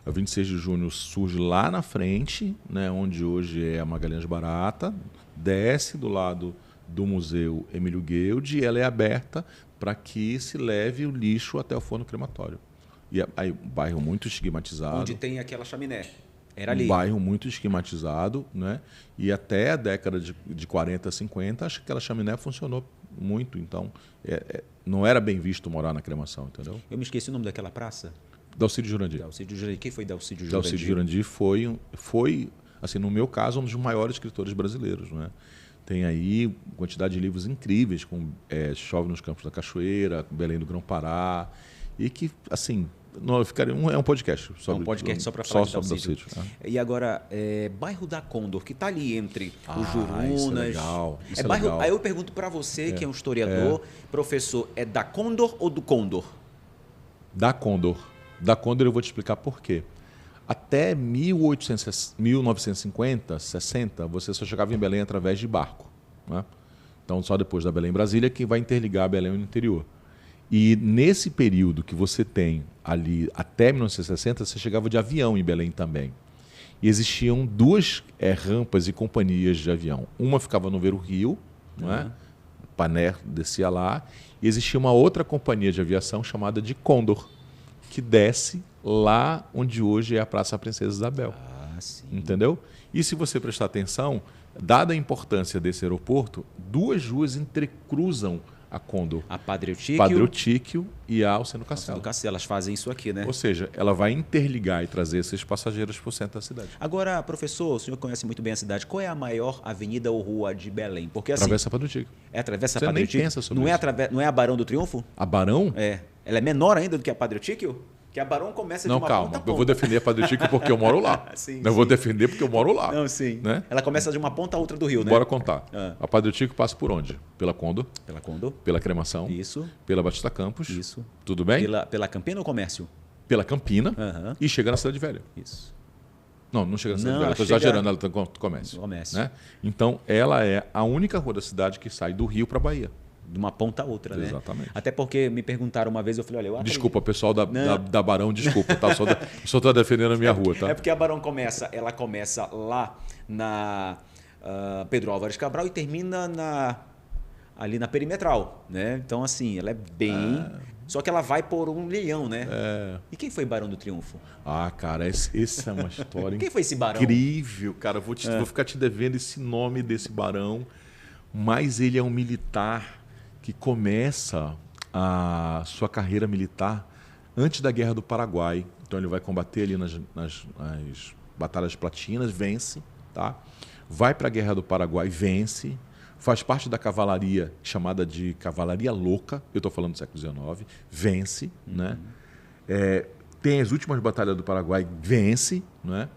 A 26 de junho surge lá na frente, né, onde hoje é a Magalhães Barata, desce do lado do Museu Emílio Guild e ela é aberta para que se leve o lixo até o forno crematório. E aí, um bairro muito estigmatizado. Onde tem aquela chaminé. Era ali. Um bairro muito esquematizado, né? E até a década de 40, 50, acho que aquela chaminé funcionou muito. Então, não era bem visto morar na Cremação, entendeu? Eu me esqueci o nome daquela praça. Dalcídio Jurandir. Dalcídio Jurandir. Quem foi Dalcídio Jurandir? Dalcídio Jurandir foi, assim, no meu caso, um dos maiores escritores brasileiros, né? Tem aí quantidade de livros incríveis, como Chove nos Campos da Cachoeira, Belém do Grão-Pará, e que, assim... Não, é um podcast. Um podcast só para falar de Dalcídio. É. E agora, bairro da Condor, que está ali entre os Jurunas. Isso é legal. Isso é bairro, legal. aí eu pergunto para você, que é um historiador, professor, é da Condor ou do Condor? Da Condor. Da Condor eu vou te explicar por quê. Até 1950, 60, você só chegava em Belém através de barco. Né? Então, só depois da Belém-Brasília que vai interligar Belém no interior. E nesse período que você tem ali, até 1960, você chegava de avião em Belém também. E existiam duas rampas e companhias de avião. Uma ficava no Ver o Rio, não é? Pané descia lá, e existia uma outra companhia de aviação chamada de Condor, que desce lá onde hoje é a Praça Princesa Isabel. Sim. Entendeu? E se você prestar atenção, dada a importância desse aeroporto, duas ruas entrecruzam a Condor. A Padre Eutíquio e a Alcino Castelo. Elas fazem isso aqui, né? Ou seja, ela vai interligar e trazer esses passageiros para o centro da cidade. Agora, professor, o senhor conhece muito bem a cidade. Qual é a maior avenida ou rua de Belém? Porque assim, Atravessa a Padre Eutíquio. Atravessa a Você Padre nem Eutíquio? pensa sobre não isso. Não é a Barão do Triunfo? A Barão? É. Ela é menor ainda do que a Padre Eutíquio? Que a Barão começa de uma ponta a ponta. Eu vou defender a Padre Eutíquio porque eu moro lá. Sim, eu vou defender porque eu moro lá. Não, sim. Né? Ela começa de uma ponta a outra do rio, né? Bora contar. A Padre Eutíquio passa por onde? Pela Condor. Pela Condor. Pela Cremação. Isso. Pela Batista Campos. Isso. Tudo bem? Pela Campina ou Comércio? Pela Campina. E chega na Cidade Velha. Isso. Não chega na Cidade Velha. Estou exagerando, ela está no comércio. Né? Então, ela é a única rua da cidade que sai do Rio para a Bahia. De uma ponta a outra, né? Exatamente. Até porque me perguntaram uma vez, eu falei, olha, eu acredito. Desculpa, pessoal da Barão, desculpa, tá? Só estou defendendo a minha rua, tá? É porque a Barão ela começa lá na Pedro Álvares Cabral e termina ali na Perimetral, né? Então, assim, ela é bem... Só que ela vai por um leão, né? E quem foi Barão do Triunfo? Ah, cara, essa é uma história Quem foi esse barão? Incrível, cara. Vou ficar te devendo esse nome desse barão, mas ele é um militar que começa a sua carreira militar antes da Guerra do Paraguai. Então ele vai combater ali nas Batalhas Platinas, vence, tá? Vai para a Guerra do Paraguai, vence, faz parte da cavalaria chamada de Cavalaria Louca, eu estou falando do século XIX, vence, né? Tem as últimas batalhas do Paraguai, vence, né?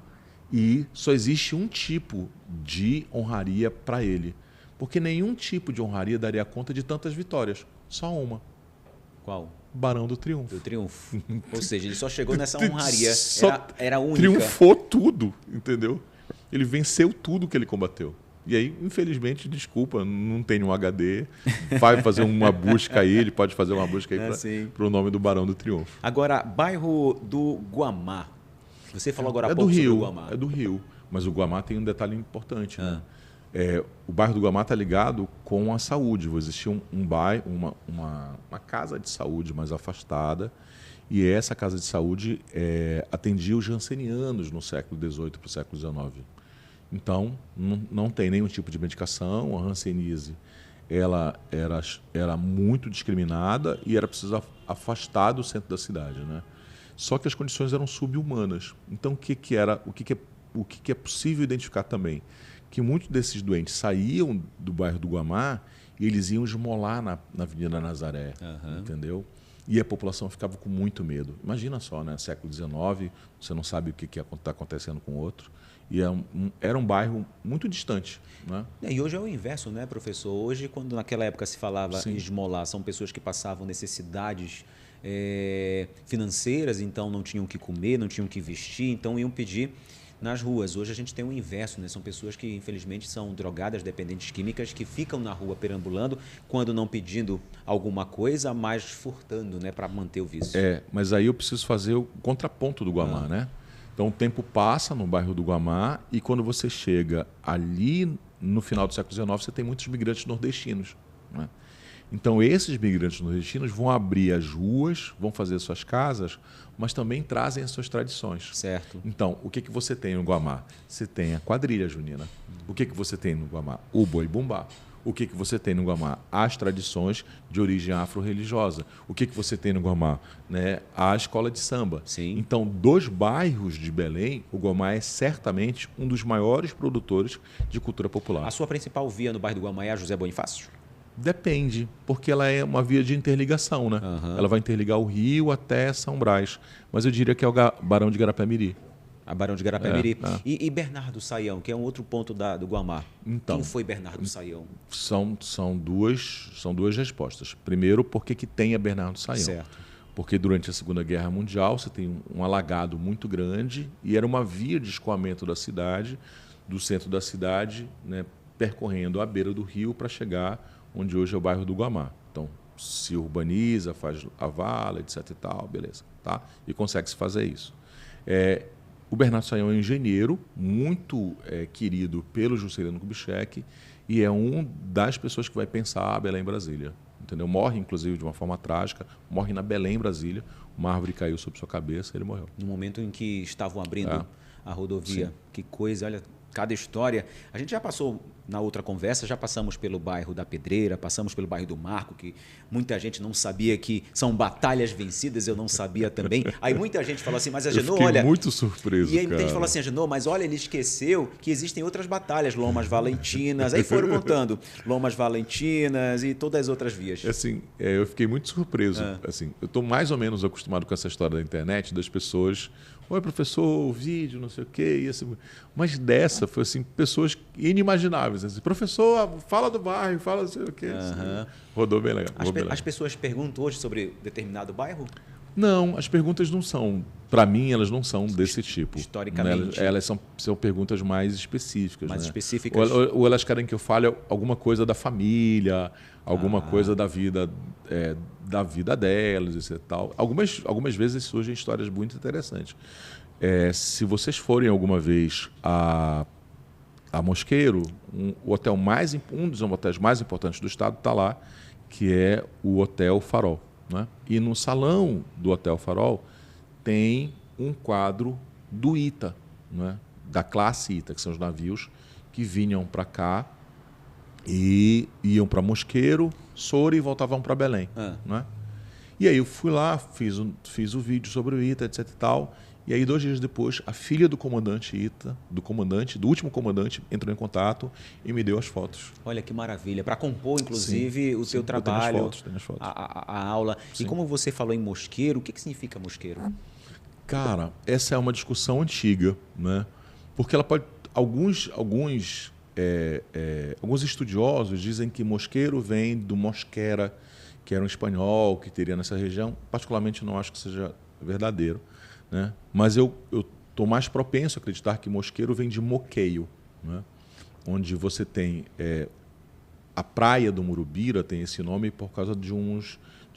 E só existe um tipo de honraria para ele. Porque nenhum tipo de honraria daria conta de tantas vitórias. Só uma. Qual? Barão do Triunfo. Do Triunfo. Ou seja, ele só chegou nessa honraria. Era única. Triunfou tudo, entendeu? Ele venceu tudo que ele combateu. E aí, infelizmente, desculpa, não tem um HD. Vai fazer uma busca aí, ele pode fazer uma busca aí para o nome do Barão do Triunfo. Agora, bairro do Guamá. Você falou agora há pouco sobre o Guamá. É do Rio. Mas o Guamá tem um detalhe importante. Né? O bairro do Guamá está ligado com a saúde. Existia um bairro, uma casa de saúde mais afastada. E essa casa de saúde atendia os jansenianos no século XVIII para o século XIX. Então, não tem nenhum tipo de medicação. A hanseníase ela era muito discriminada e era preciso afastar do centro da cidade. Né? Só que as condições eram subhumanas. Então, o que é possível identificar também? Que muitos desses doentes saíam do bairro do Guamá e eles iam esmolar na Avenida Nazaré, entendeu? E a população ficava com muito medo. Imagina só, né? Século XIX, você não sabe o que está acontecendo com o outro. E era um bairro muito distante. Né? E hoje é o inverso, né, professor? Hoje, quando naquela época se falava Sim. esmolar, são pessoas que passavam necessidades financeiras, então não tinham o que comer, não tinham o que vestir, então iam pedir nas ruas. Hoje a gente tem o inverso, né? São pessoas que, infelizmente, são drogadas, dependentes químicas, que ficam na rua perambulando, quando não pedindo alguma coisa, mas furtando, né, para manter o vício. Mas aí eu preciso fazer o contraponto do Guamá, né? Então o tempo passa no bairro do Guamá e quando você chega ali no final do século XIX, você tem muitos migrantes nordestinos. Né? Então esses migrantes nordestinos vão abrir as ruas, vão fazer suas casas, mas também trazem as suas tradições. Certo. Então, o que você tem no Guamá? Você tem a quadrilha junina. O que você tem no Guamá? O boi-bumbá. O que você tem no Guamá? As tradições de origem afro-religiosa. O que você tem no Guamá? Né? A escola de samba. Sim. Então, dos bairros de Belém, o Guamá é certamente um dos maiores produtores de cultura popular. A sua principal via no bairro do Guamá é a José Bonifácio? Depende, porque ela é uma via de interligação. Né? Ela vai interligar o Rio até São Brás. Mas eu diria que é o Barão de Garapé-Miri. A Barão de Garapé-Miri. E Bernardo Saião, que é um outro ponto do Guamá. Então, quem foi Bernardo Saião? São duas respostas. Primeiro, por que tem a Bernardo Saião? Certo. Porque durante a Segunda Guerra Mundial você tem um alagado muito grande e era uma via de escoamento da cidade, do centro da cidade, né, percorrendo a beira do rio para chegar onde hoje é o bairro do Guamá. Então, se urbaniza, faz a vala, etc e tal, beleza. Tá? E consegue-se fazer isso. O Bernardo Saião é um engenheiro muito querido pelo Juscelino Kubitschek e é uma das pessoas que vai pensar a Belém Brasília. Entendeu? Morre, inclusive, de uma forma trágica, morre na Belém Brasília, uma árvore caiu sobre sua cabeça e ele morreu. No momento em que estavam abrindo a rodovia. Sim. Que coisa, olha, cada história. A gente já passou na outra conversa, já passamos pelo bairro da Pedreira, passamos pelo bairro do Marco, que muita gente não sabia que são batalhas vencidas, eu não sabia também. Aí muita gente falou assim, mas Agenor, olha... muito surpreso, E aí muita gente falou assim, Agenor, mas olha, ele esqueceu que existem outras batalhas, Lomas Valentinas, aí foram contando, Lomas Valentinas e todas as outras vias. Assim, eu fiquei muito surpreso. Assim, eu estou mais ou menos acostumado com essa história da internet, das pessoas... Oi, professor, o vídeo, não sei o quê. E assim, mas dessa foi assim, pessoas inimagináveis. Assim, professor, fala do bairro, fala não sei o quê. Assim, rodou bem legal. As pessoas perguntam hoje sobre determinado bairro? Não, as perguntas não são, para mim, elas não são desse tipo. Historicamente. Né? Elas são perguntas mais específicas. Mais né? específicas. Ou elas querem que eu fale alguma coisa da família, alguma coisa da vida delas e tal. Algumas vezes surgem histórias muito interessantes. Se vocês forem alguma vez a Mosqueiro, um dos hotéis mais importantes do estado está lá, que é o Hotel Farol. Né? E no salão do Hotel Farol tem um quadro do Ita, né? Da classe Ita, que são os navios que vinham para cá e iam para Mosqueiro, Soura e voltavam para Belém. Né? E aí eu fui lá, fiz o vídeo sobre o Ita, etc e tal. E aí 2 dias depois, a filha do comandante Ita, do último comandante, entrou em contato e me deu as fotos. Olha que maravilha. Para compor, inclusive, o seu trabalho, tenho as fotos. A aula. Sim. E como você falou em Mosqueiro, o que significa Mosqueiro? Cara, essa é uma discussão antiga, né? Porque ela pode... Alguns estudiosos dizem que Mosqueiro vem do Mosquera, que era um espanhol que teria nessa região. Particularmente não acho que seja verdadeiro, né? Mas eu estou mais propenso a acreditar que Mosqueiro vem de moqueio, né? Onde você tem a praia do Murubira tem esse nome por causa de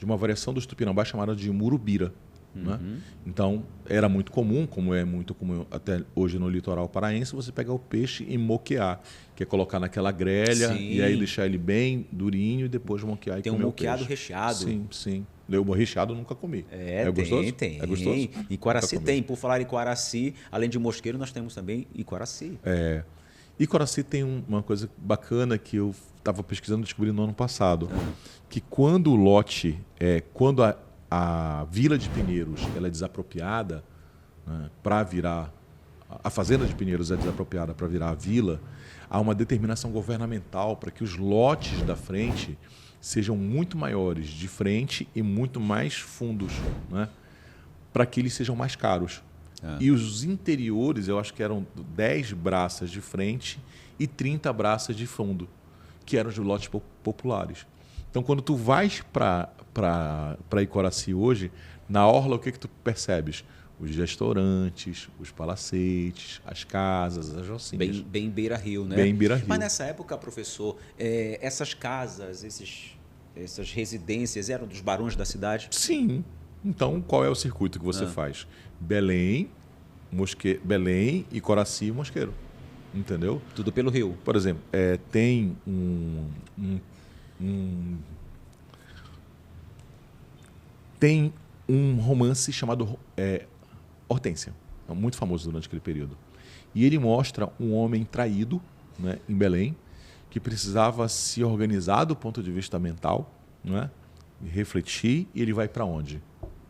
uma variação do Tupinambá chamada de Murubira. Né? Então, era muito comum, como é muito comum até hoje no litoral paraense, você pegar o peixe e moquear, que é colocar naquela grelha. Sim. E aí deixar ele bem durinho e depois moquear e tem comer um moqueado o peixe. Recheado. Sim, sim. Eu recheado nunca comi. É gostoso? Tem. É gostoso? Em Quaraci tem. Por falar em Quaraci, além de Mosqueiro, nós temos também Iquaraci. Iquaraci tem uma coisa bacana que eu estava pesquisando e descobri no ano passado, que quando o lote, quando a Vila de Pinheiros ela é desapropriada, né, para virar... A Fazenda de Pinheiros é desapropriada para virar a vila, há uma determinação governamental para que os lotes da frente sejam muito maiores de frente e muito mais fundos, né, para que eles sejam mais caros. E os interiores, eu acho que eram 10 braças de frente e 30 braças de fundo, que eram os lotes populares. Então, quando tu vais para Iquaraci hoje, na orla, o que tu percebes? Os restaurantes, os palacetes, as casas, as rocinhas. Bem beira-rio, né? Bem beira-rio. Mas nessa época, professor, essas casas, essas residências eram dos barões da cidade? Sim. Então, qual é o circuito que você faz? Belém, Iquaraci e Mosqueiro. Entendeu? Tudo pelo rio. Por exemplo, tem tem um romance chamado Hortência, muito famoso durante aquele período. E ele mostra um homem traído, né, em Belém, que precisava se organizar do ponto de vista mental, né, refletir, e ele vai para onde?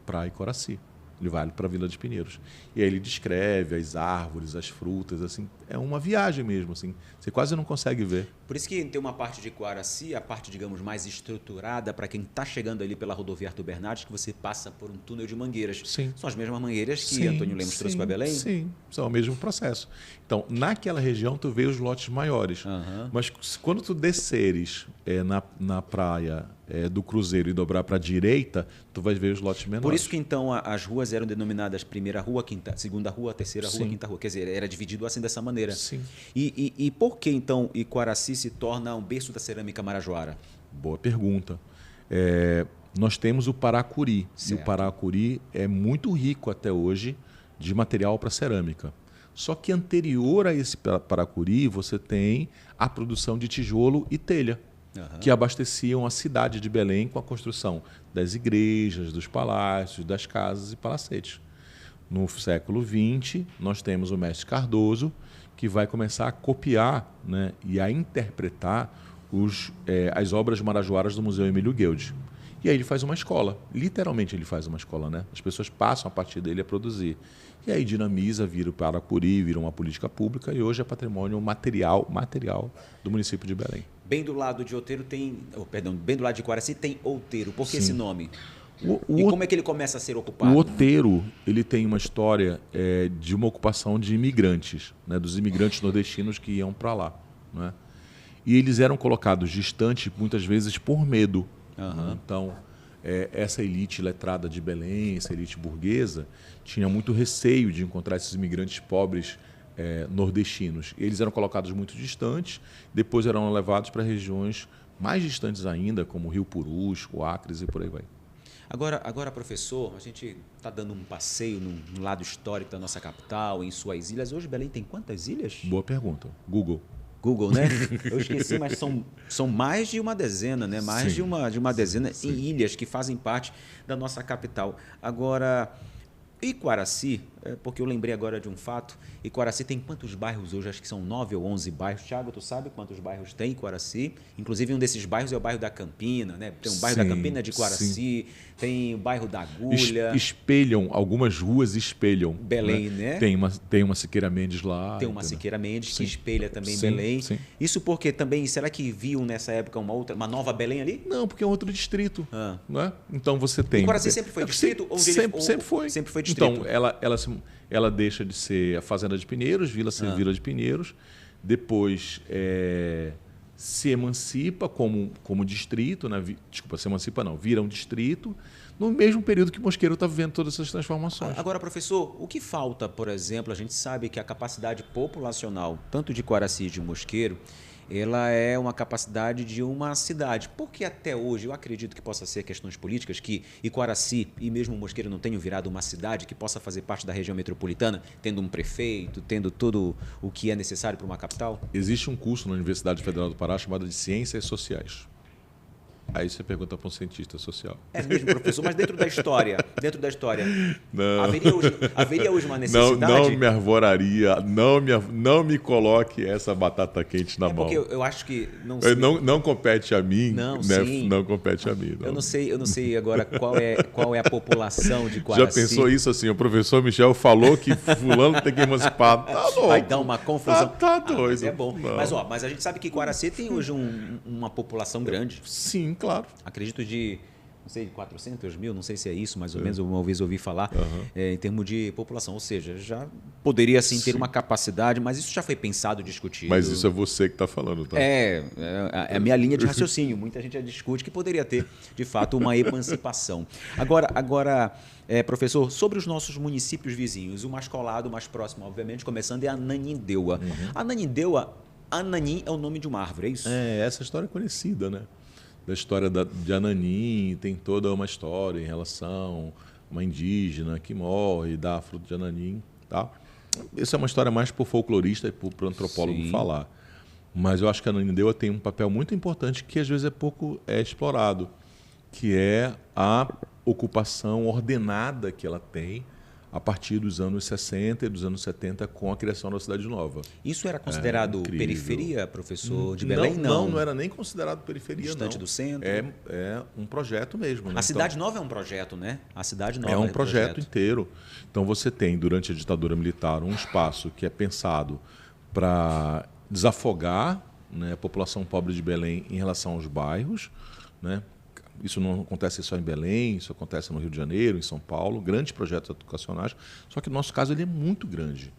Para Iquaraci. Ele vai para a Vila de Pinheiros. E aí ele descreve as árvores, as frutas, assim, é uma viagem mesmo, assim, você quase não consegue ver. Por isso que tem uma parte de Iquaraci, a parte, digamos, mais estruturada para quem está chegando ali pela rodovia Arthur Bernardes, que você passa por um túnel de mangueiras. Sim. São as mesmas mangueiras que Antônio Lemos trouxe para Belém? Sim, são o mesmo processo. Então, naquela região, tu vê os lotes maiores. Mas quando tu desceres na praia do Cruzeiro e dobrar para a direita, tu vai ver os lotes menores. Por isso que, então, as ruas eram denominadas primeira rua, segunda rua, terceira rua, quinta rua. Quer dizer, era dividido assim dessa maneira. Sim. E por que, então, Iquaraci se torna um berço da cerâmica marajoara? Boa pergunta. Nós temos o Paracuri. Certo. E o Paracuri é muito rico até hoje de material para cerâmica. Só que anterior a esse Paracuri, você tem a produção de tijolo e telha, que abasteciam a cidade de Belém com a construção das igrejas, dos palácios, das casas e palacetes. No século XX, nós temos o mestre Cardoso, que vai começar a copiar, né, e a interpretar as obras marajoaras do Museu Emílio Guild. E aí ele faz uma escola. Literalmente ele faz uma escola, né? As pessoas passam a partir dele a produzir. E aí dinamiza, vira o Paracuri, vira uma política pública e hoje é patrimônio material do município de Belém. Bem do lado de Outeiro bem do lado de Iquaraci tem Outeiro. Por que esse nome? E como é que ele começa a ser ocupado? O Outeiro, ele tem uma história de uma ocupação de imigrantes, né, dos imigrantes nordestinos que iam para lá, né? E eles eram colocados distantes, muitas vezes, por medo. Então, essa elite letrada de Belém, essa elite burguesa, tinha muito receio de encontrar esses imigrantes pobres nordestinos. Eles eram colocados muito distantes, depois eram levados para regiões mais distantes ainda, como Rio Purus, o Acres e por aí vai. Agora, professor, a gente está dando um passeio no lado histórico da nossa capital, em suas ilhas. Hoje Belém tem quantas ilhas? Boa pergunta. Google, né? Eu esqueci, mas são mais de uma dezena, né? Mais de uma dezena em ilhas que fazem parte da nossa capital. Agora, Iquaraci, porque eu lembrei agora de um fato, Iquaraci tem quantos bairros hoje? Acho que são 9 ou 11 bairros. Thiago, tu sabe quantos bairros tem Iquaraci? Inclusive, um desses bairros é o bairro da Campina, né? Tem um bairro da Campina de Iquaraci, tem o bairro da Agulha. Algumas ruas espelham Belém, né? Tem uma Siqueira Mendes lá. Tem uma Siqueira Mendes que espelha também Belém. Sim. Isso porque também, será que viam nessa época uma nova Belém ali? Não, porque é outro distrito. Né? Então você tem... Iquaraci sempre foi distrito? Sempre foi. Sempre foi distrito? Então, ela deixa de ser a Fazenda de Pinheiros, Vila de Pinheiros, depois se emancipa como distrito, né? Desculpa, se emancipa não, vira um distrito, no mesmo período que Mosqueiro está vivendo todas essas transformações. Agora, professor, o que falta, por exemplo, a gente sabe que a capacidade populacional, tanto de Quaraci e de Mosqueiro, ela é uma capacidade de uma cidade. Porque até hoje, eu acredito que possa ser questões políticas, que Quaraci e mesmo Mosqueiro não tenham virado uma cidade que possa fazer parte da região metropolitana, tendo um prefeito, tendo tudo o que é necessário para uma capital? Existe um curso na Universidade Federal do Pará chamado de Ciências Sociais. Aí você pergunta para um cientista social. É mesmo, professor, mas dentro da história, não. Haveria hoje uma necessidade? Não me arvoraria, não me coloque essa batata quente na mão. Porque eu acho que não compete a mim, não, né? Sim. Não compete a mim. Não. Eu não sei agora qual é a população de Quaraci. Já pensou isso assim? O professor Michel falou que fulano tem que emancipar. Tá louco. Vai dar uma confusão. Tá doido. Mas é bom. Mas a gente sabe que Quaraci tem hoje uma população grande. Sim, claro. Acredito de, não sei, 400 mil, não sei se é isso, mais ou menos, uma vez ouvi falar, em termos de população. Ou seja, já poderia sim ter uma capacidade, mas isso já foi pensado, discutido. Mas isso é você que está falando, tá? É a minha linha de raciocínio. Muita gente já discute que poderia ter, de fato, uma emancipação. Agora professor, sobre os nossos municípios vizinhos, o mais colado, o mais próximo, obviamente, começando é Ananindeua. Ananin é o nome de uma árvore, é isso? Essa história é conhecida, né? Da história de Ananin, tem toda uma história em relação a uma indígena que morre, dá fruto de Ananin. Tá? Essa é uma história mais para o folclorista e para o antropólogo falar. Mas eu acho que a Ananindeua tem um papel muito importante que às vezes é pouco explorado, que é a ocupação ordenada que ela tem a partir dos anos 60 e dos anos 70 com a criação da Cidade Nova. Isso era considerado periferia, professor, de Belém? Não era nem considerado periferia, distante do centro? É um projeto mesmo. Né? A Cidade Nova é um projeto, né? A Cidade Nova é um projeto inteiro. Então você tem, durante a ditadura militar, um espaço que é pensado para desafogar, né, a população pobre de Belém em relação aos bairros, né? Isso não acontece só em Belém, isso acontece no Rio de Janeiro, em São Paulo, grandes projetos educacionais. Só que no nosso caso ele é muito grande.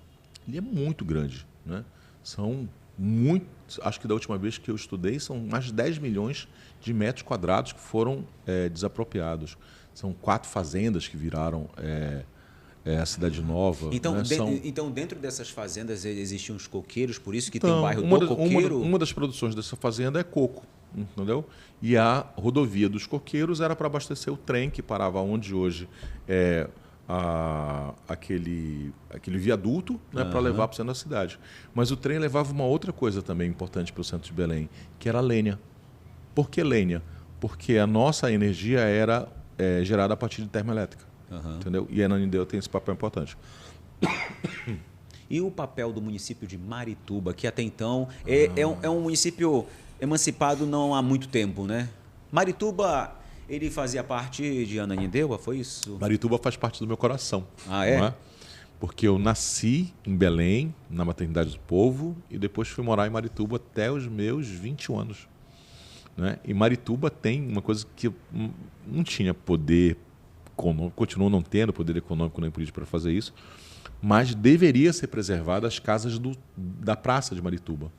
Ele é muito grande. Né? São muitos, acho que da última vez que eu estudei, são mais de 10 milhões de metros quadrados que foram desapropriados. São 4 fazendas que viraram a Cidade Nova. Então, né? Então, dentro dessas fazendas existiam os coqueiros, por isso que tem o bairro do Coqueiro? Uma das produções dessa fazenda é coco. Entendeu? E a rodovia dos coqueiros era para abastecer o trem que parava onde hoje é aquele viaduto, né, para levar para o centro da cidade. Mas o trem levava uma outra coisa também importante para o centro de Belém, que era a lenha. Por que lenha? Porque a nossa energia era gerada a partir de termoelétrica. Entendeu? E a Ananindeua tem esse papel importante. E o papel do município de Marituba, que até então é um município emancipado não há muito tempo, né? Marituba, ele fazia parte de Ananindeua, foi isso? Marituba faz parte do meu coração. Ah, é? Não é? Porque eu nasci em Belém, na Maternidade do Povo, e depois fui morar em Marituba até os meus 21 anos. Né? E Marituba tem uma coisa que não tinha poder econômico, continuou não tendo poder econômico nem político para fazer isso, mas deveria ser preservada as casas da Praça de Marituba.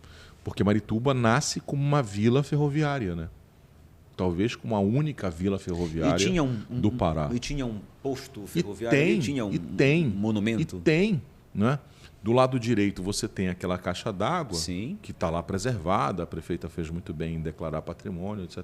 Porque Marituba nasce como uma vila ferroviária, né? Talvez como a única vila ferroviária do Pará. E tinha um posto ferroviário? Tinha um monumento? E tem. Né? Do lado direito você tem aquela caixa d'água que está lá preservada, a prefeita fez muito bem em declarar patrimônio, etc.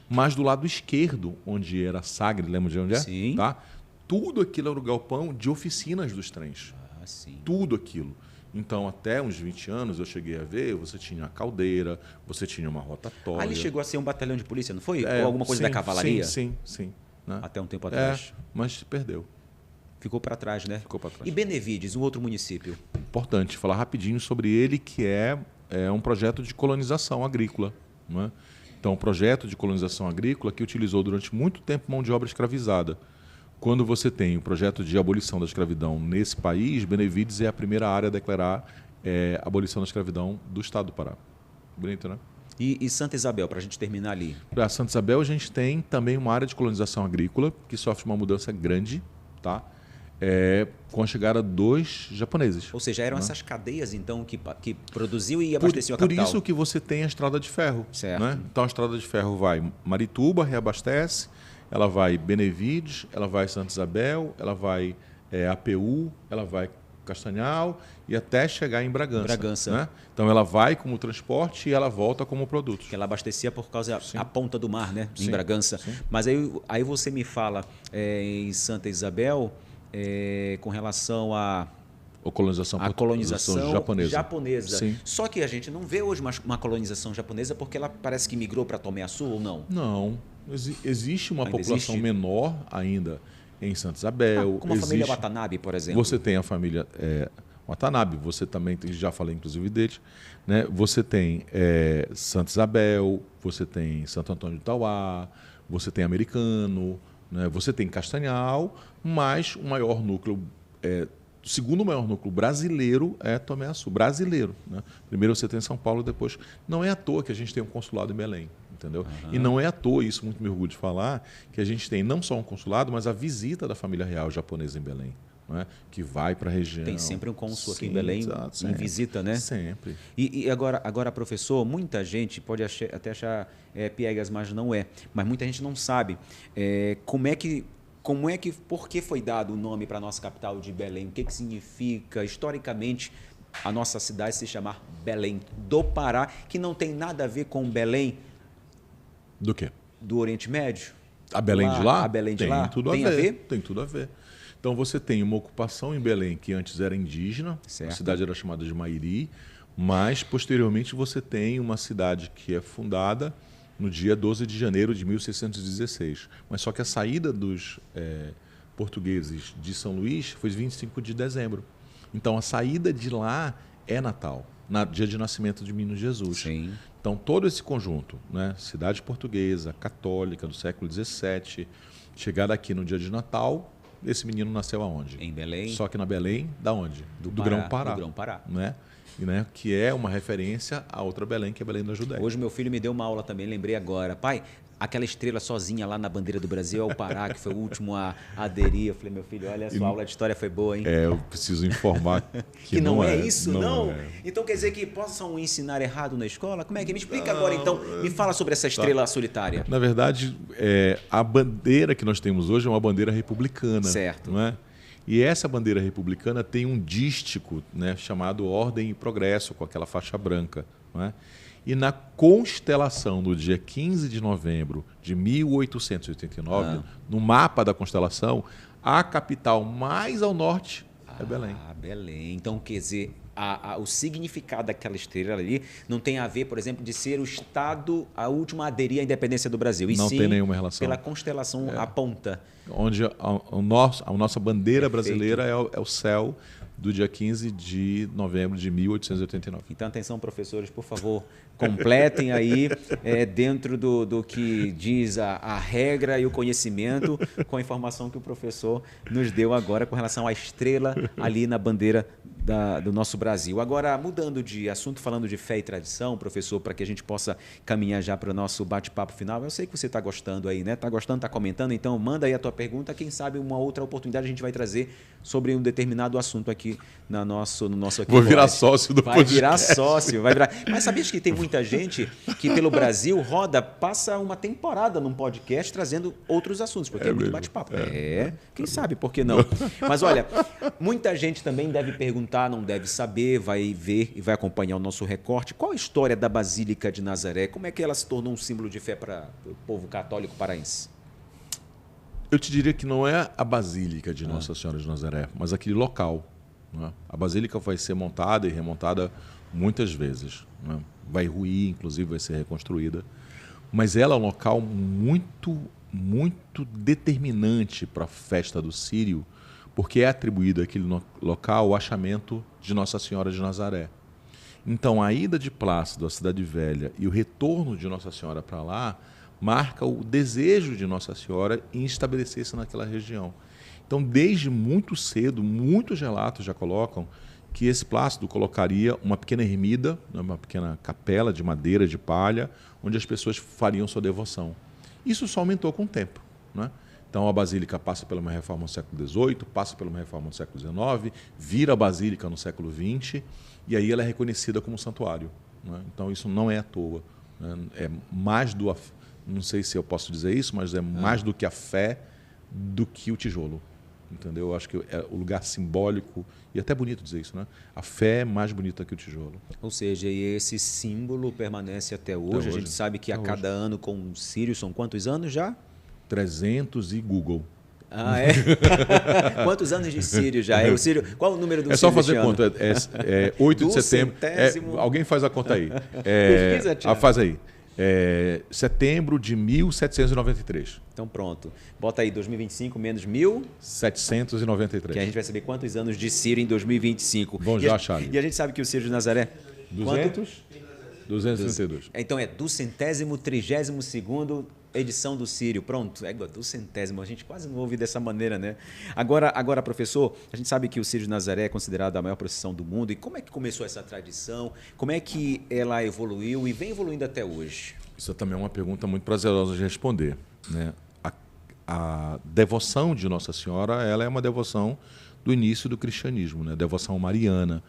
Mas do lado esquerdo, onde era Sagre, lembra de onde é? Sim. Tá? Tudo aquilo era o galpão de oficinas dos trens. Sim. Tudo aquilo. Então, até uns 20 anos, eu cheguei a ver, você tinha a caldeira, você tinha uma rotatória. Ali chegou a ser um batalhão de polícia, não foi? Ou alguma coisa da cavalaria? Sim. Né? Até um tempo atrás. Mas se perdeu. Ficou para trás, né? Ficou para trás. E Benevides, um outro município? Importante falar rapidinho sobre ele, que é um projeto de colonização agrícola. Né? Então, um projeto de colonização agrícola que utilizou durante muito tempo mão de obra escravizada. Quando você tem o projeto de abolição da escravidão nesse país, Benevides é a primeira área a declarar a abolição da escravidão do estado do Pará. Bonito, né? E Santa Isabel, para a gente terminar ali? Para Santa Isabel, a gente tem também uma área de colonização agrícola que sofre uma mudança grande. Tá? com a chegada dos japoneses. Ou seja, eram essas cadeias, então, que produziam e abasteciam a capital. Por isso que você tem a estrada de ferro. Certo. Né? Então, a estrada de ferro vai Marituba, reabastece, ela vai Benevides, ela vai Santa Isabel, ela vai APU, ela vai Castanhal e até chegar em Bragança. Né? Então, ela vai como transporte e ela volta como produto. Que ela abastecia por causa da ponta do mar, né? Em Sim. Bragança. Sim. Mas aí você me fala em Santa Isabel, com relação à colonização japonesa. Sim. Só que a gente não vê hoje uma colonização japonesa porque ela parece que migrou para Tomé-Açu ou não? Não. Existe uma população menor ainda em Santa Isabel. Como a família Watanabe, por exemplo. Você tem a família Watanabe, você também tem, já falei inclusive deles, né? Você tem Santa Isabel, você tem Santo Antônio de Itauá, você tem Americano, né? Você tem Castanhal, mas o maior núcleo, o segundo maior núcleo brasileiro é Tomé-Açu, brasileiro. Né? Primeiro você tem São Paulo, depois... Não é à toa que a gente tem um consulado em Belém. Entendeu? Uhum. E não é à toa, isso muito me orgulho de falar, que a gente tem não só um consulado, mas a visita da família real japonesa em Belém, não é? Que vai para a região. Tem sempre um cônsul aqui em Belém, em visita, né? Sempre. E agora, professor, muita gente pode até achar piegas, mas não é. Mas muita gente não sabe por que foi dado o nome para a nossa capital de Belém? O que significa, historicamente, a nossa cidade se chamar Belém do Pará, que não tem nada a ver com Belém. Do quê? Do Oriente Médio. A Belém de lá? A Belém de lá. Tem tudo a ver. Tem tudo a ver. Então você tem uma ocupação em Belém que antes era indígena, certo. A cidade era chamada de Mairi, mas posteriormente você tem uma cidade que é fundada no dia 12 de janeiro de 1616. Mas só que a saída dos portugueses de São Luís foi 25 de dezembro. Então a saída de lá é Natal, dia de nascimento de Menino Jesus. Sim. Então, todo esse conjunto, né, cidade portuguesa, católica, do século XVII, chegada aqui no dia de Natal, esse menino nasceu aonde? Em Belém. Só que na Belém, da onde? Do Grão-Pará. Do Grão-Pará. Né? Que é uma referência a outra Belém, que é a Belém da Judéia. Hoje meu filho me deu uma aula também, lembrei agora. Pai, aquela estrela sozinha lá na bandeira do Brasil é o Pará, que foi o último a aderir. Eu falei, meu filho, olha, a sua aula de história foi boa, hein? Eu preciso informar que não é isso, não? É. Então quer dizer que possam ensinar errado na escola? Como é que me explica agora, então? Me fala sobre essa estrela solitária. Na verdade, a bandeira que nós temos hoje é uma bandeira republicana. Certo. Não é? E essa bandeira republicana tem um dístico, né, chamado Ordem e Progresso, com aquela faixa branca. Não é? E na constelação do dia 15 de novembro de 1889, no mapa da constelação, a capital mais ao norte é Belém. Belém. Então, quer dizer, o significado daquela estrela ali não tem a ver, por exemplo, de ser o Estado a última a aderir à independência do Brasil. E não sim, tem nenhuma relação. Pela constelação aponta. Onde a nossa bandeira brasileira é o céu do dia 15 de novembro de 1889. Então, atenção, professores, por favor, completem aí dentro do que diz a regra e o conhecimento com a informação que o professor nos deu agora com relação à estrela ali na bandeira do nosso Brasil. Agora, mudando de assunto, falando de fé e tradição, professor, para que a gente possa caminhar já para o nosso bate-papo final. Eu sei que você está gostando aí, né? Está gostando, está comentando, então manda aí a tua pergunta. Quem sabe uma outra oportunidade a gente vai trazer sobre um determinado assunto aqui no nosso aqui. Vou virar sócio do podcast. Vai virar sócio, vai virar. Mas sabias que tem muita gente que pelo Brasil passa uma temporada num podcast trazendo outros assuntos, porque é muito bate-papo. Quem sabe, por que não? Mas olha, muita gente também deve perguntar, não deve saber, vai ver e vai acompanhar o nosso recorte. Qual a história da Basílica de Nazaré? Como é que ela se tornou um símbolo de fé para o povo católico paraense? Eu te diria que não é a Basílica de Nossa Senhora de Nazaré, mas aquele local. Né? A Basílica vai ser montada e remontada muitas vezes. Né? Vai ruir, inclusive vai ser reconstruída. Mas ela é um local muito, muito determinante para a festa do Sírio, porque é atribuído àquele local o achamento de Nossa Senhora de Nazaré. Então, a ida de Plácido à Cidade Velha e o retorno de Nossa Senhora para lá marca o desejo de Nossa Senhora em estabelecer-se naquela região. Então, desde muito cedo, muitos relatos já colocam que esse Plácido colocaria uma pequena ermida, uma pequena capela de madeira, de palha, onde as pessoas fariam sua devoção. Isso só aumentou com o tempo. Né? Então a basílica passa pela uma reforma no século XVIII, passa pela uma reforma no século XIX, vira a basílica no século XX, e aí ela é reconhecida como santuário, né? Então isso não é à toa, né? É mais do, não sei se eu posso dizer isso, mas é mais do que a fé, do que o tijolo. Entendeu? Eu acho que é o lugar simbólico, e até bonito dizer isso, né? A fé é mais bonita que o tijolo. Ou seja, e esse símbolo permanece até hoje. A gente sabe que a cada ano com o Sírio são quantos anos já? 300 e Google. Ah, é? Quantos anos de Sírio já? É o Sírio, qual o número do Sírio? É só fazer conta. É 8 de setembro. Alguém faz a conta aí. Pesquisa, Thiago. Faz aí. Setembro de 1793. Então pronto. Bota aí 2025 menos 1793. Que a gente vai saber quantos anos de Sírio em 2025. Vamos já achar. E a gente sabe que o Sírio de Nazaré... 232. Então é 232º edição do Sírio. Pronto, é 200º. A gente quase não ouve dessa maneira, né? Agora, professor, a gente sabe que o Sírio de Nazaré é considerado a maior procissão do mundo. E como é que começou essa tradição? Como é que ela evoluiu e vem evoluindo até hoje? Isso também é uma pergunta muito prazerosa de responder, né? A devoção de Nossa Senhora, ela é uma devoção do início do cristianismo, né? Devoção mariana.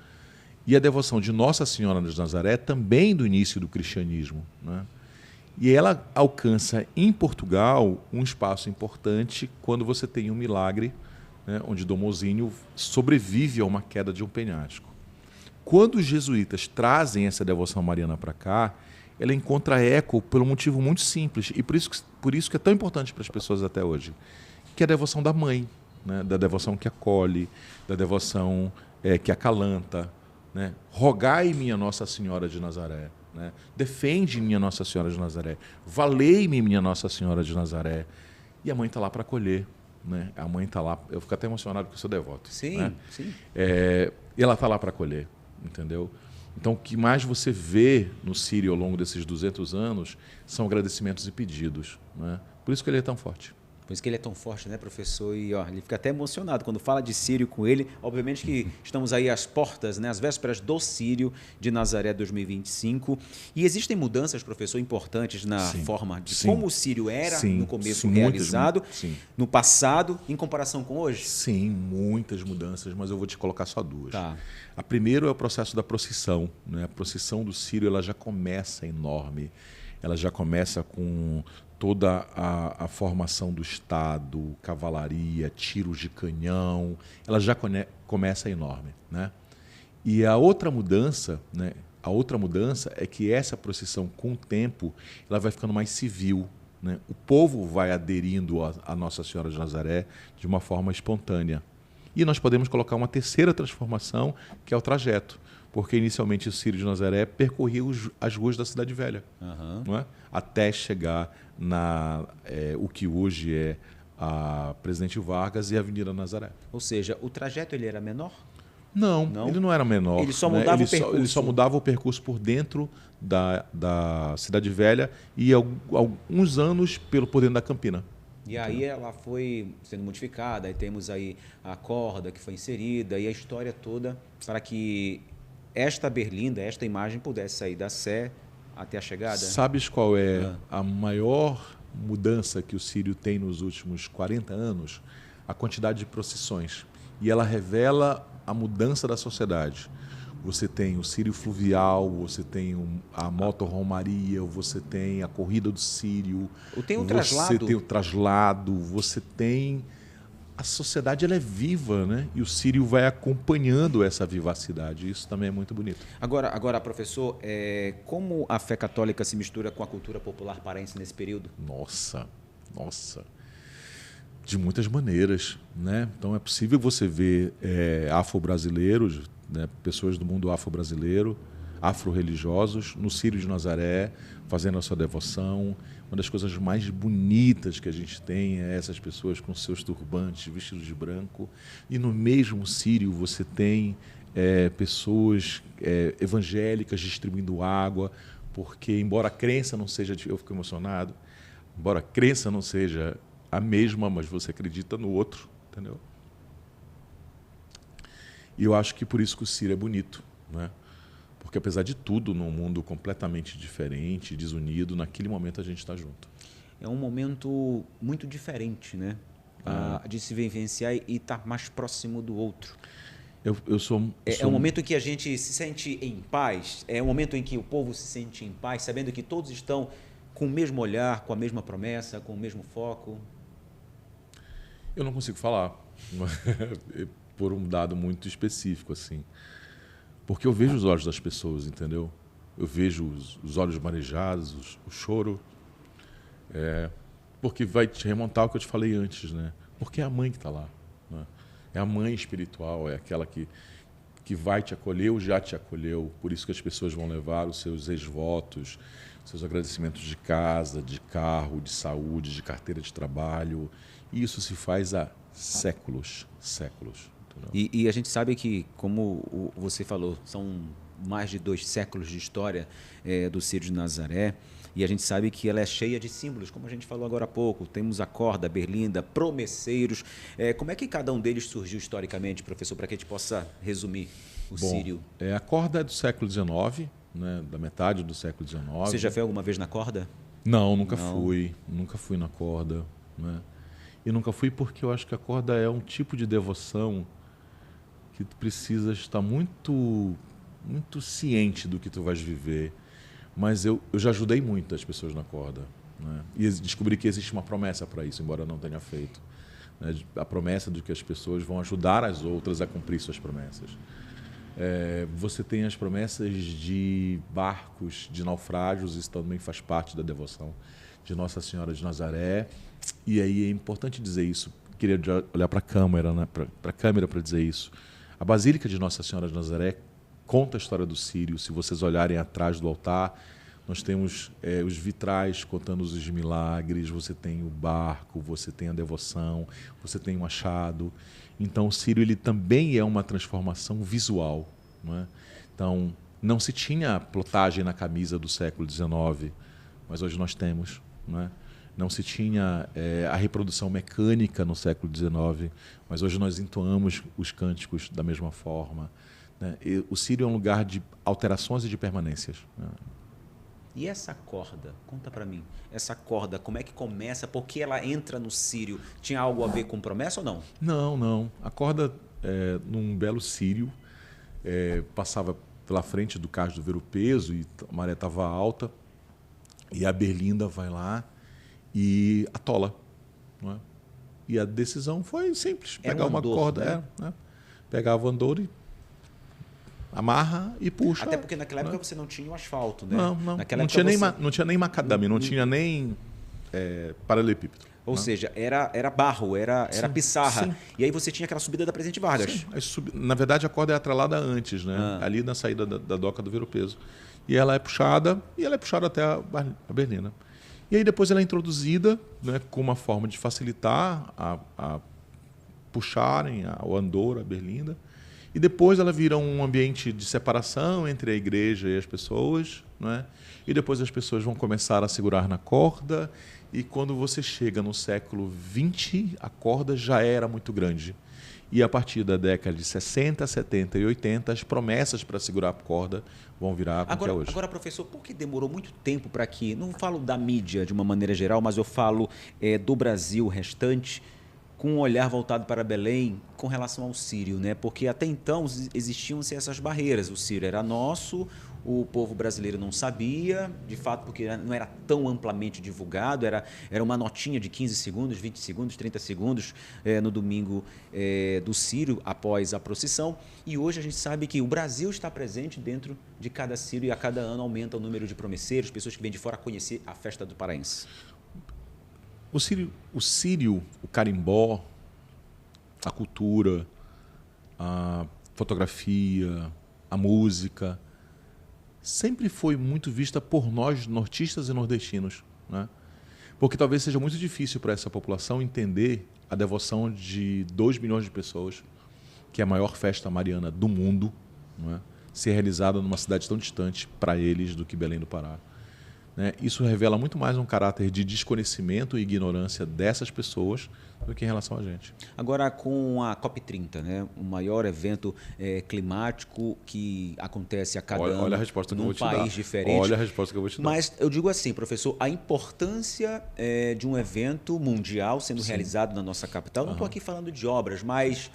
E a devoção de Nossa Senhora de Nazaré também do início do cristianismo, né? E ela alcança em Portugal um espaço importante quando você tem um milagre, né, onde Dom Mosínio sobrevive a uma queda de um penhasco. Quando os jesuítas trazem essa devoção mariana para cá, ela encontra eco por um motivo muito simples, e por isso que é tão importante para as pessoas até hoje, que é a devoção da mãe, né, da devoção que acolhe, da devoção que acalanta, né? Rogai minha Nossa Senhora de Nazaré, né? Defende minha Nossa Senhora de Nazaré, valei-me minha Nossa Senhora de Nazaré. E a mãe está lá para acolher, né? A mãe está lá, eu fico até emocionado porque eu sou devoto. Sim, né? sim. E ela está lá para acolher, entendeu? Então, o que mais você vê no Sírio ao longo desses 200 anos são agradecimentos e pedidos, né? Por isso que ele é tão forte. Por isso que ele é tão forte, né, professor? E ele fica até emocionado quando fala de Sírio com ele. Obviamente que estamos aí às portas, né, às vésperas do Sírio de Nazaré 2025. E existem mudanças, professor, importantes na forma de como o Sírio era no começo realizado, no passado, em comparação com hoje? Sim, muitas mudanças, mas eu vou te colocar só duas. Tá. A primeira é o processo da procissão, né? A procissão do Sírio ela já começa enorme. Ela já começa com toda a formação do Estado, cavalaria, tiros de canhão, ela já começa enorme, né? E a outra mudança, né? A outra mudança é que essa procissão, com o tempo, ela vai ficando mais civil, né? O povo vai aderindo a Nossa Senhora de Nazaré de uma forma espontânea. E nós podemos colocar uma terceira transformação, que é o trajeto. Porque inicialmente o Sírio de Nazaré percorria as ruas da Cidade Velha, não é? Até chegar o que hoje é a Presidente Vargas e a Avenida Nazaré. Ou seja, o trajeto ele era menor? Não, ele não era menor. Ele só mudava o percurso. Ele só mudava o percurso por dentro da Cidade Velha e alguns anos por dentro da Campina. E aí ela foi sendo modificada, aí temos aí a corda que foi inserida e a história toda para que esta berlinda, esta imagem pudesse sair da Sé até a chegada. Sabes qual é a maior mudança que o Sírio tem nos últimos 40 anos? A quantidade de procissões. E ela revela a mudança da sociedade. Você tem o Sírio Fluvial, você tem a motorromaria, você tem a corrida do Sírio. Tem o traslado. Você tem o traslado, você tem... A sociedade ela é viva, né? E o Sírio vai acompanhando essa vivacidade. Isso também é muito bonito. Agora, professor, como a fé católica se mistura com a cultura popular paraense nesse período? Nossa. De muitas maneiras, né? Então é possível você ver afro-brasileiros, né? Pessoas do mundo afro-brasileiro, afro-religiosos, no Sírio de Nazaré, fazendo a sua devoção. Uma das coisas mais bonitas que a gente tem é essas pessoas com seus turbantes, vestidos de branco. E no mesmo Sírio você tem pessoas evangélicas distribuindo água, porque embora a crença não seja... Eu fico emocionado. Embora a crença não seja a mesma, mas você acredita no outro, entendeu? E eu acho que por isso que o Sírio é bonito, né? Porque, apesar de tudo, num mundo completamente diferente, desunido, naquele momento a gente está junto. É um momento muito diferente, né? de se vivenciar e estar mais próximo do outro. É um momento em que a gente se sente em paz, é um momento em que o povo se sente em paz, sabendo que todos estão com o mesmo olhar, com a mesma promessa, com o mesmo foco. Eu não consigo falar por um dado muito específico, assim. Porque eu vejo os olhos das pessoas, entendeu? Eu vejo os olhos marejados, o choro. Porque vai te remontar ao que eu te falei antes, né? Porque é a mãe que está lá. Né? É a mãe espiritual, é aquela que vai te acolher ou já te acolheu. Por isso que as pessoas vão levar os seus ex-votos, seus agradecimentos de casa, de carro, de saúde, de carteira de trabalho. E isso se faz há séculos. E a gente sabe que, como você falou, são mais de 2 séculos de história do Círio de Nazaré. E a gente sabe que ela é cheia de símbolos, como a gente falou agora há pouco. Temos a corda, a berlinda, promesseiros. Como é que cada um deles surgiu historicamente, professor, para que a gente possa resumir o Círio? A corda é do século XIX, né, da metade do século XIX. Você já foi alguma vez na corda? Não, nunca fui. Nunca fui na corda. Né? E nunca fui porque eu acho que a corda é um tipo de devoção que tu precisa estar muito ciente do que tu vais viver. Mas eu já ajudei muito as pessoas na corda. Né? E descobri que existe uma promessa para isso, embora eu não tenha feito. Né? A promessa de que as pessoas vão ajudar as outras a cumprir suas promessas. Você tem as promessas de barcos, de naufrágios, isso também faz parte da devoção de Nossa Senhora de Nazaré. E aí é importante dizer isso. Queria olhar para a câmera, né? para a câmera para dizer isso. A Basílica de Nossa Senhora de Nazaré conta a história do Círio. Se vocês olharem atrás do altar, nós temos os vitrais contando os milagres, você tem o barco, você tem a devoção, você tem o machado. Então, o Círio ele também é uma transformação visual. Não é? Então, não se tinha plotagem na camisa do século XIX, mas hoje nós temos. Não é? Não se tinha a reprodução mecânica no século XIX, mas hoje nós entoamos os cânticos da mesma forma. Né? E o Círio é um lugar de alterações e de permanências. Né? E essa corda, conta para mim, essa corda, como é que começa? Por que ela entra no Círio? Tinha algo a ver com promessa ou não? Não. A corda, num belo Círio, passava pela frente do Cais do Ver-o-Peso e a maré estava alta, e a berlinda vai lá e atola. Não é? E a decisão foi simples, pegar uma corda, né? Pegava o andor e amarra e puxa. Até porque naquela época você não tinha o asfalto, né? Não. Naquela não, tinha nem macadame, não tinha nem paralelepípedo. Ou seja, era barro, era pissarra. Sim. E aí você tinha aquela subida da Presidente Vargas. Sim. Na verdade, a corda é atrelada antes, né? Ali na saída da doca do Ver-o-Peso. E ela é puxada, até a berlina. E aí depois ela é introduzida, né, com uma forma de facilitar a puxarem o andor, a berlinda. E depois ela vira um ambiente de separação entre a igreja e as pessoas. Né? E depois as pessoas vão começar a segurar na corda. E quando você chega no século XX, a corda já era muito grande. E a partir da década de 60, 70 e 80, as promessas para segurar a corda vão virar como que é hoje. Agora, professor, por que demorou muito tempo para que... Não falo da mídia de uma maneira geral, mas eu falo do Brasil restante, com um olhar voltado para Belém com relação ao Círio, né? Porque até então existiam-se essas barreiras. O Círio era nosso, o povo brasileiro não sabia, de fato, porque não era tão amplamente divulgado, era uma notinha de 15 segundos, 20 segundos, 30 segundos no domingo do Círio, após a procissão. E hoje a gente sabe que o Brasil está presente dentro de cada Círio e a cada ano aumenta o número de promesseiros, pessoas que vêm de fora conhecer a festa do paraense. O Círio, o carimbó, a cultura, a fotografia, a música, sempre foi muito vista por nós, nortistas e nordestinos. Né? Porque talvez seja muito difícil para essa população entender a devoção de 2 milhões de pessoas, que é a maior festa mariana do mundo, né? Ser realizada numa cidade tão distante para eles do que Belém do Pará. né? Isso revela muito mais um caráter de desconhecimento e ignorância dessas pessoas do que em relação a gente. Agora, com a COP30, né, o maior evento climático que acontece a cada ano Olha a resposta que eu num vou te dar. país diferente. Olha a resposta que eu vou te dar. Mas eu digo assim, professor, a importância de um evento mundial sendo realizado na nossa capital. Não estou aqui falando de obras, mas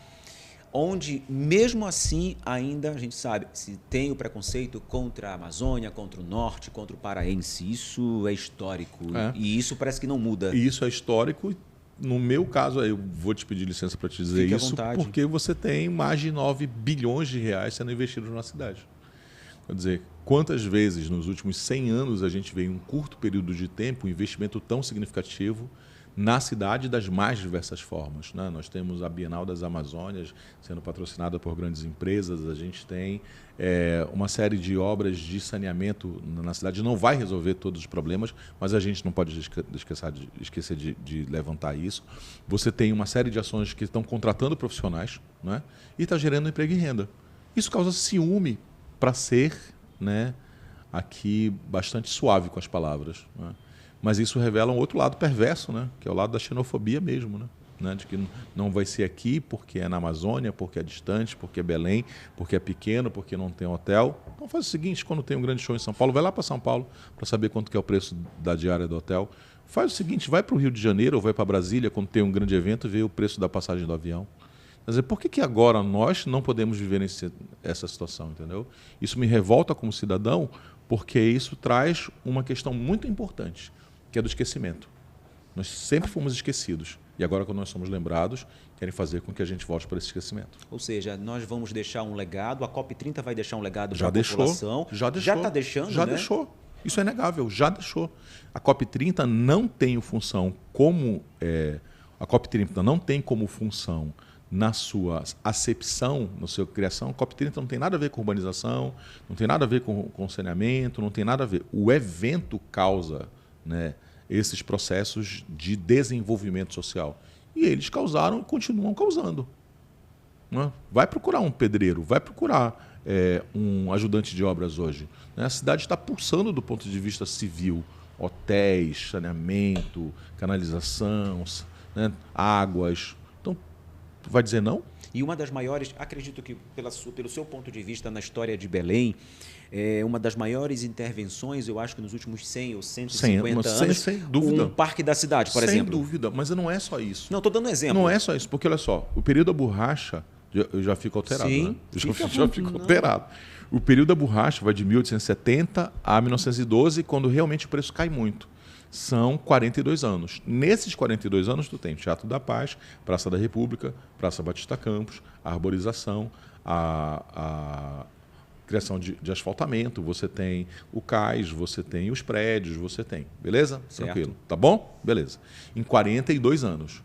onde, mesmo assim, ainda a gente sabe, se tem o preconceito contra a Amazônia, contra o Norte, contra o paraense. Isso é histórico. E isso parece que não muda. E isso é histórico. No meu caso, eu vou te pedir licença para te dizer isso, porque você tem mais de 9 bilhões de reais sendo investidos na cidade. Quer dizer, quantas vezes nos últimos 100 anos a gente vê em um curto período de tempo um investimento tão significativo na cidade das mais diversas formas, né? Nós temos a Bienal das Amazônias sendo patrocinada por grandes empresas, a gente tem uma série de obras de saneamento na cidade. Não vai resolver todos os problemas, mas a gente não pode esquecer de levantar isso. Você tem uma série de ações que estão contratando profissionais, né? E está gerando emprego e renda. Isso causa ciúme, para ser, né, aqui bastante suave com as palavras, né? Mas isso revela um outro lado perverso, né? Que é o lado da xenofobia mesmo, né? De que não vai ser aqui porque é na Amazônia, porque é distante, porque é Belém, porque é pequeno, porque não tem hotel. Então faz o seguinte, quando tem um grande show em São Paulo, vai lá para São Paulo para saber quanto que é o preço da diária do hotel. Faz o seguinte, vai para o Rio de Janeiro ou vai para Brasília quando tem um grande evento e vê o preço da passagem do avião. Quer dizer, por que agora nós não podemos viver essa situação, entendeu? Isso me revolta como cidadão, porque isso traz uma questão muito importante, que é do esquecimento. Nós sempre fomos esquecidos. E agora, quando nós somos lembrados, querem fazer com que a gente volte para esse esquecimento. Ou seja, nós vamos deixar um legado, a COP30 vai deixar um legado para a população. Já está deixando, Já né? deixou. Isso é inegável, já deixou. A COP30 não tem função como... a COP30 não tem como função na sua acepção, na sua criação. A COP30 não tem nada a ver com urbanização, não tem nada a ver com saneamento, não tem nada a ver. O evento causa, né, esses processos de desenvolvimento social. E eles causaram e continuam causando. Né? Vai procurar um pedreiro, vai procurar um ajudante de obras hoje. Né? A cidade está pulsando do ponto de vista civil. Hotéis, saneamento, canalização, né, águas. Então, tu vai dizer não? E uma das maiores, acredito que pelo seu ponto de vista na história de Belém, uma das maiores intervenções, eu acho que nos últimos 100 ou 150 anos, sem dúvida. Um parque da cidade, por exemplo. Sem dúvida, mas não é só isso. Não, estou dando um exemplo. Não é só isso, porque olha só, o período da borracha, eu já fico alterado. Sim, né? Já fico alterado. O período da borracha vai de 1870 a 1912, quando realmente o preço cai muito. São 42 anos. Nesses 42 anos, tu tem Teatro da Paz, Praça da República, Praça Batista Campos, a arborização, a criação de asfaltamento, você tem o cais, você tem os prédios, você tem. Beleza? Certo. Tranquilo. Tá bom? Beleza. Em 42 anos.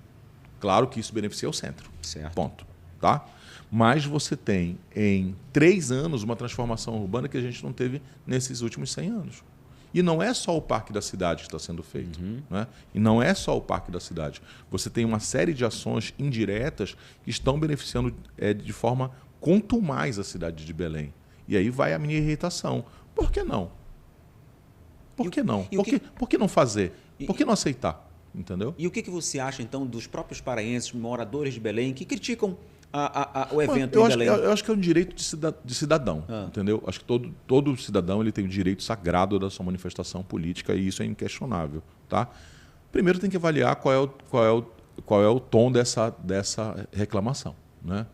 Claro que isso beneficia o centro. Certo. Ponto. Tá? Mas você tem, em 3 anos, uma transformação urbana que a gente não teve nesses últimos 100 anos. E não é só o Parque da Cidade que está sendo feito. Né? E não é só o Parque da Cidade. Você tem uma série de ações indiretas que estão beneficiando de forma contumaz a cidade de Belém. E aí vai a minha irritação. Por que não? Por que não? Por que não fazer? Por que não aceitar? Entendeu? E o que você acha, então, dos próprios paraenses, moradores de Belém, que criticam o evento em Belém? Eu acho que é um direito de cidadão, entendeu? Acho que todo cidadão ele tem o direito sagrado da sua manifestação política e isso é inquestionável, tá? Primeiro tem que avaliar qual é o tom dessa reclamação, né?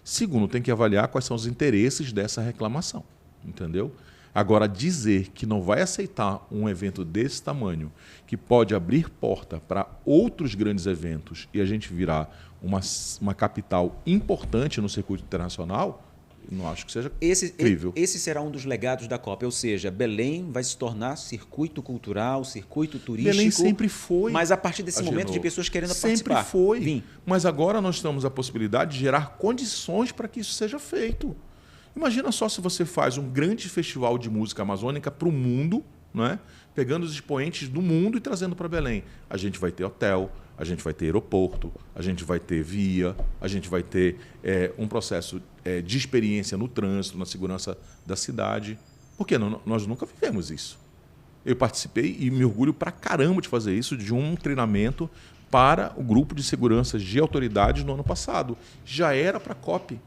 Segundo, tem que avaliar quais são os interesses dessa reclamação, entendeu? Agora, dizer que não vai aceitar um evento desse tamanho, que pode abrir porta para outros grandes eventos e a gente virar uma capital importante no circuito internacional, não acho que seja incrível. Esse será um dos legados da Copa, ou seja, Belém vai se tornar circuito cultural, circuito turístico. Belém sempre foi. Mas a partir desse momento de pessoas querendo participar. Sempre foi. Mas agora nós temos a possibilidade de gerar condições para que isso seja feito. Imagina só se você faz um grande festival de música amazônica para o mundo, né? Pegando os expoentes do mundo e trazendo para Belém. A gente vai ter hotel, a gente vai ter aeroporto, a gente vai ter via, a gente vai ter um processo de experiência no trânsito, na segurança da cidade. Por que não? Nós nunca vivemos isso. Eu participei e me orgulho pra caramba de fazer isso, de um treinamento para o grupo de segurança de autoridades no ano passado. Já era para a COP.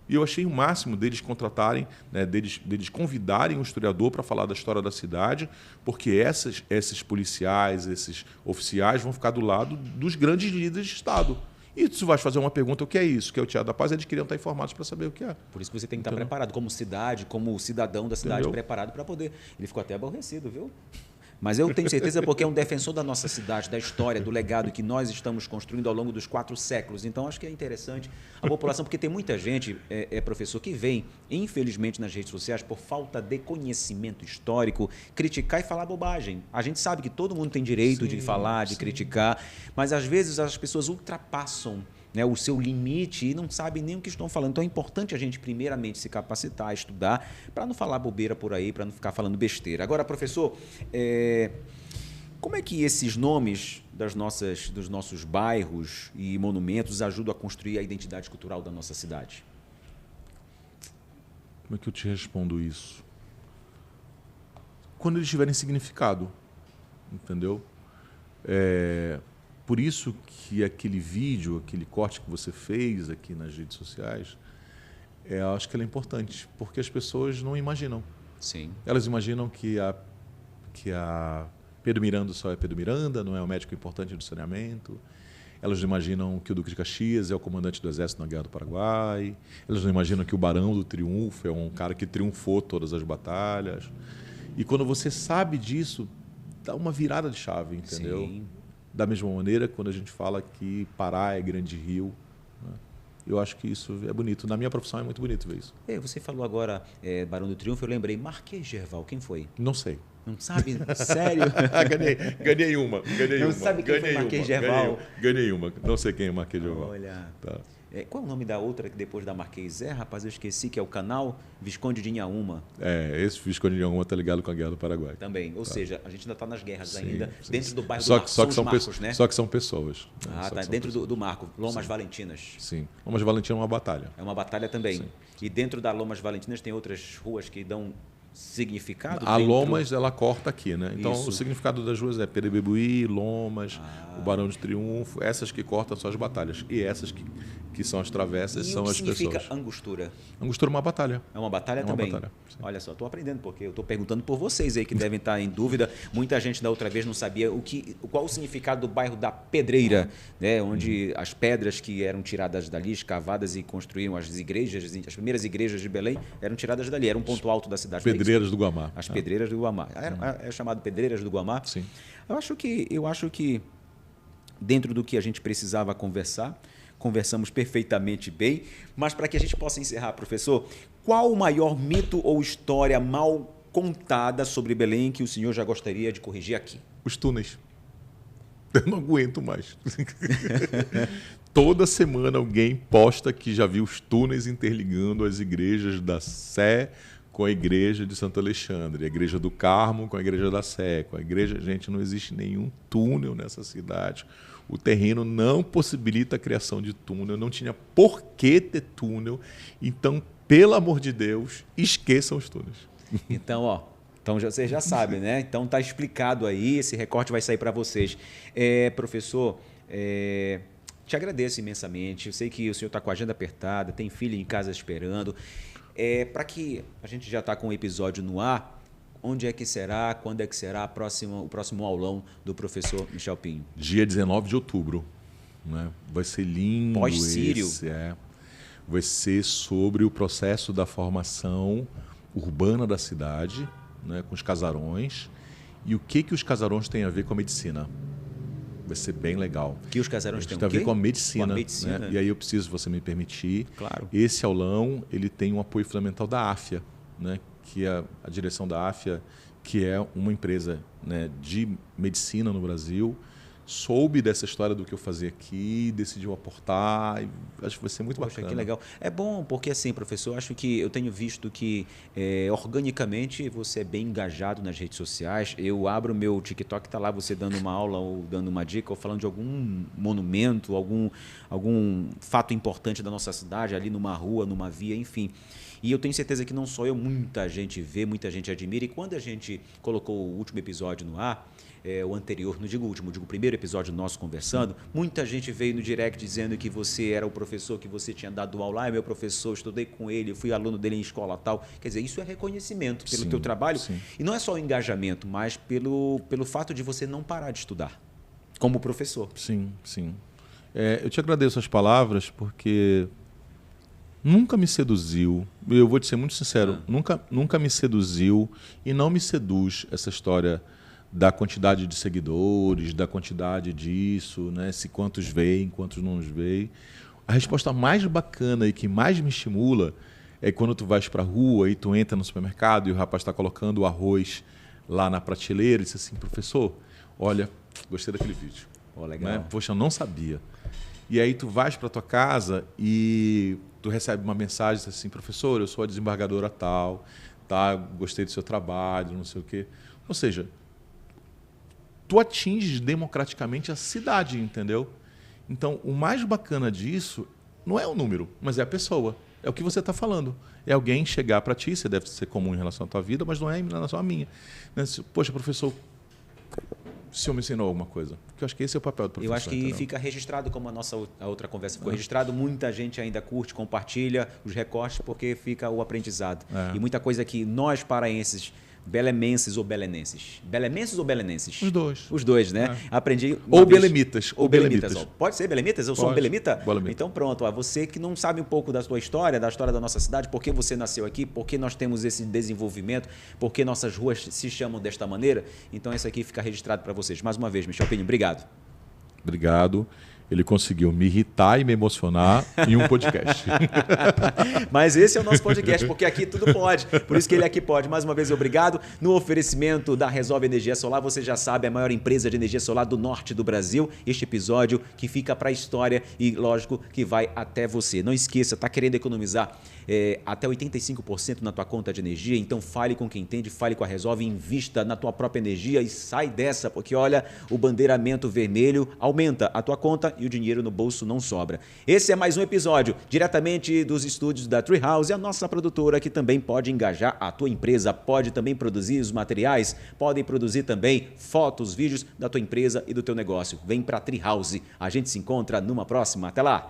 E eu achei o máximo deles contratarem, né, deles convidarem um historiador para falar da história da cidade, porque esses policiais, esses oficiais vão ficar do lado dos grandes líderes de Estado. E tu vai fazer uma pergunta, o que é isso? O que é o Teatro da Paz? Eles queriam estar informados para saber o que é. Por isso que você tem que estar preparado, como cidade, como cidadão da cidade, Entendeu? preparado para poder. Ele ficou até aborrecido, viu? Mas eu tenho certeza porque é um defensor da nossa cidade, da história, do legado que nós estamos construindo ao longo dos 4 séculos. Então, acho que é interessante a população, porque tem muita gente, professor, que vem, infelizmente, nas redes sociais, por falta de conhecimento histórico, criticar e falar bobagem. A gente sabe que todo mundo tem direito de falar, de criticar, mas às vezes as pessoas ultrapassam, né, o seu limite e não sabem nem o que estão falando. Então é importante a gente, primeiramente, se capacitar, estudar, para não falar bobeira por aí, para não ficar falando besteira. Agora, professor, como é que esses nomes dos nossos bairros e monumentos ajudam a construir a identidade cultural da nossa cidade? Como é que eu te respondo isso? Quando eles tiverem significado, entendeu? Por isso que aquele vídeo, aquele corte que você fez aqui nas redes sociais, acho que ele é importante, porque as pessoas não imaginam. Sim. Elas imaginam que a Pedro Miranda só é Pedro Miranda, não é um médico importante do saneamento. Elas não imaginam que o Duque de Caxias é o comandante do Exército na Guerra do Paraguai. Elas não imaginam que o Barão do Triunfo é um cara que triunfou todas as batalhas. E quando você sabe disso, dá uma virada de chave, entendeu? Sim. Da mesma maneira, quando a gente fala que Pará é grande rio, né? Eu acho que isso é bonito. Na minha profissão é muito bonito ver isso. Você falou agora Barão do Triunfo, eu lembrei, Marquês de Herval, quem foi? Não sei. Não sabe? Sério? Ganhei uma. Não sabe quem foi Marquês de Herval? Ganhei uma. Não sei quem é Marquês de Herval. Olha. Tá. Qual é o nome da outra que depois da Marquês rapaz, eu esqueci, que é o canal Visconde de Inhaúma. Esse Visconde de Inhaúma está ligado com a Guerra do Paraguai. Também, ou seja, a gente ainda está nas guerras ainda, Sim. dentro do bairro Só do que São são Marcos, né? Só que são pessoas. Tá, dentro do Marco, Lomas Valentinas. Sim. Lomas Valentinas é uma batalha. É uma batalha também. Sim. E dentro da Lomas Valentinas tem outras ruas que dão significado? A Lomas, ela corta aqui, né? Então, Isso. o significado das ruas é Perebebuí, Lomas, o Barão de Triunfo, essas que cortam são as batalhas. E essas que são as travessas são as pessoas. O que significa Angostura? Angostura é uma batalha. É uma batalha também? Batalha, olha só, estou aprendendo, porque eu estou perguntando por vocês aí que devem estar em dúvida. Muita gente da outra vez não sabia qual o significado do bairro da Pedreira, né, onde as pedras que eram tiradas dali, escavadas e construíram as igrejas, as primeiras igrejas de Belém, eram tiradas dali, era um ponto alto da cidade. Pedreiras do Guamá. As Pedreiras do Guamá. É chamado Pedreiras do Guamá? Sim. Eu acho que dentro do que a gente precisava conversar, conversamos perfeitamente bem, mas para que a gente possa encerrar, professor, qual o maior mito ou história mal contada sobre Belém que o senhor já gostaria de corrigir aqui? Os túneis. Eu não aguento mais. Toda semana alguém posta que já viu os túneis interligando as igrejas da Sé com a igreja de Santo Alexandre, a igreja do Carmo com a igreja da Sé, com a igreja... Gente, não existe nenhum túnel nessa cidade. O terreno não possibilita a criação de túnel, não tinha por que ter túnel. Então, pelo amor de Deus, esqueçam os túneis. Então, vocês já sabem, né? Então está explicado aí, esse recorte vai sair para vocês. Professor, te agradeço imensamente. Eu sei que o senhor está com a agenda apertada, tem filho em casa esperando. Para que a gente já está com o episódio no ar, onde é que será, quando é que será o próximo aulão do professor Michel Pinho? Dia 19 de outubro. Né? Vai ser lindo. Pós-sírio. Vai ser sobre o processo da formação urbana da cidade, né? Com os casarões. E o que os casarões têm a ver com a medicina. Vai ser bem legal. Que os casarões têm a ver com a medicina. Com a medicina. Né? E aí eu preciso, se você me permitir, claro. Esse aulão ele tem um apoio fundamental da AFIA, né? Que é a direção da AFIA, que é uma empresa, né, de medicina no Brasil, soube dessa história do que eu fazia aqui, decidiu aportar, e acho que vai ser muito bacana. Que legal. É bom, porque assim, professor, acho que eu tenho visto que organicamente você é bem engajado nas redes sociais. Eu abro o meu TikTok, está lá você dando uma aula ou dando uma dica ou falando de algum monumento, algum fato importante da nossa cidade, ali numa rua, numa via, enfim. E eu tenho certeza que não só eu, muita gente vê, muita gente admira. E quando a gente colocou o último episódio no ar, o anterior, não digo o último, digo o primeiro episódio nosso conversando, muita gente veio no direct dizendo que você era o professor, que você tinha dado aula, meu professor, estudei com ele, fui aluno dele em escola tal. Quer dizer, isso é reconhecimento pelo teu trabalho. Sim. E não é só o engajamento, mas pelo fato de você não parar de estudar como professor. Sim, sim. Eu te agradeço as palavras porque nunca me seduziu, eu vou te ser muito sincero, nunca me seduziu e não me seduz essa história da quantidade de seguidores, da quantidade disso, né? Se quantos veem, quantos não os veem. A resposta mais bacana e que mais me estimula é quando tu vais para a rua e tu entra no supermercado e o rapaz está colocando o arroz lá na prateleira e diz assim, professor, olha, gostei daquele vídeo. Legal. Né? Poxa, eu não sabia. E aí tu vais para tua casa e tu recebe uma mensagem assim, professor, eu sou a desembargadora tal, tá? Gostei do seu trabalho, não sei o quê. Ou seja, tu atinges democraticamente a cidade, entendeu? Então, o mais bacana disso não é o número, mas é a pessoa. É o que você está falando. É alguém chegar para ti, você deve ser comum em relação à tua vida, mas não é em relação à minha. Poxa, professor, o senhor me ensinou alguma coisa? Porque eu acho que esse é o papel do professor. Eu acho que fica registrado, como a outra conversa ficou registrado, muita gente ainda curte, compartilha os recortes, porque fica o aprendizado. E muita coisa que nós, paraenses, belemenses ou belenenses? Belemenses ou belenenses? Os dois. Os dois, né? Aprendi. Ou belemitas. Ou belemitas. Pode ser belemitas? Eu sou um belemita? Belemita. Então pronto. Você que não sabe um pouco da sua história, da história da nossa cidade, por que você nasceu aqui, por que nós temos esse desenvolvimento, por que nossas ruas se chamam desta maneira, então isso aqui fica registrado para vocês. Mais uma vez, Michel Pinho, obrigado. Obrigado. Ele conseguiu me irritar e me emocionar em um podcast. Mas esse é o nosso podcast, porque aqui tudo pode. Por isso que ele aqui pode. Mais uma vez, obrigado. No oferecimento da Resolve Energia Solar, você já sabe, a maior empresa de energia solar do norte do Brasil. Este episódio que fica para a história e, lógico, que vai até você. Não esqueça, está querendo economizar até 85% na tua conta de energia? Então fale com quem entende, fale com a Resolve, invista na tua própria energia e sai dessa, porque olha, o bandeiramento vermelho aumenta a tua conta e o dinheiro no bolso não sobra. Esse é mais um episódio, diretamente dos estúdios da Treehouse, a nossa produtora que também pode engajar a tua empresa, pode também produzir os materiais, podem produzir também fotos, vídeos da tua empresa e do teu negócio. Vem para a Treehouse. A gente se encontra numa próxima. Até lá!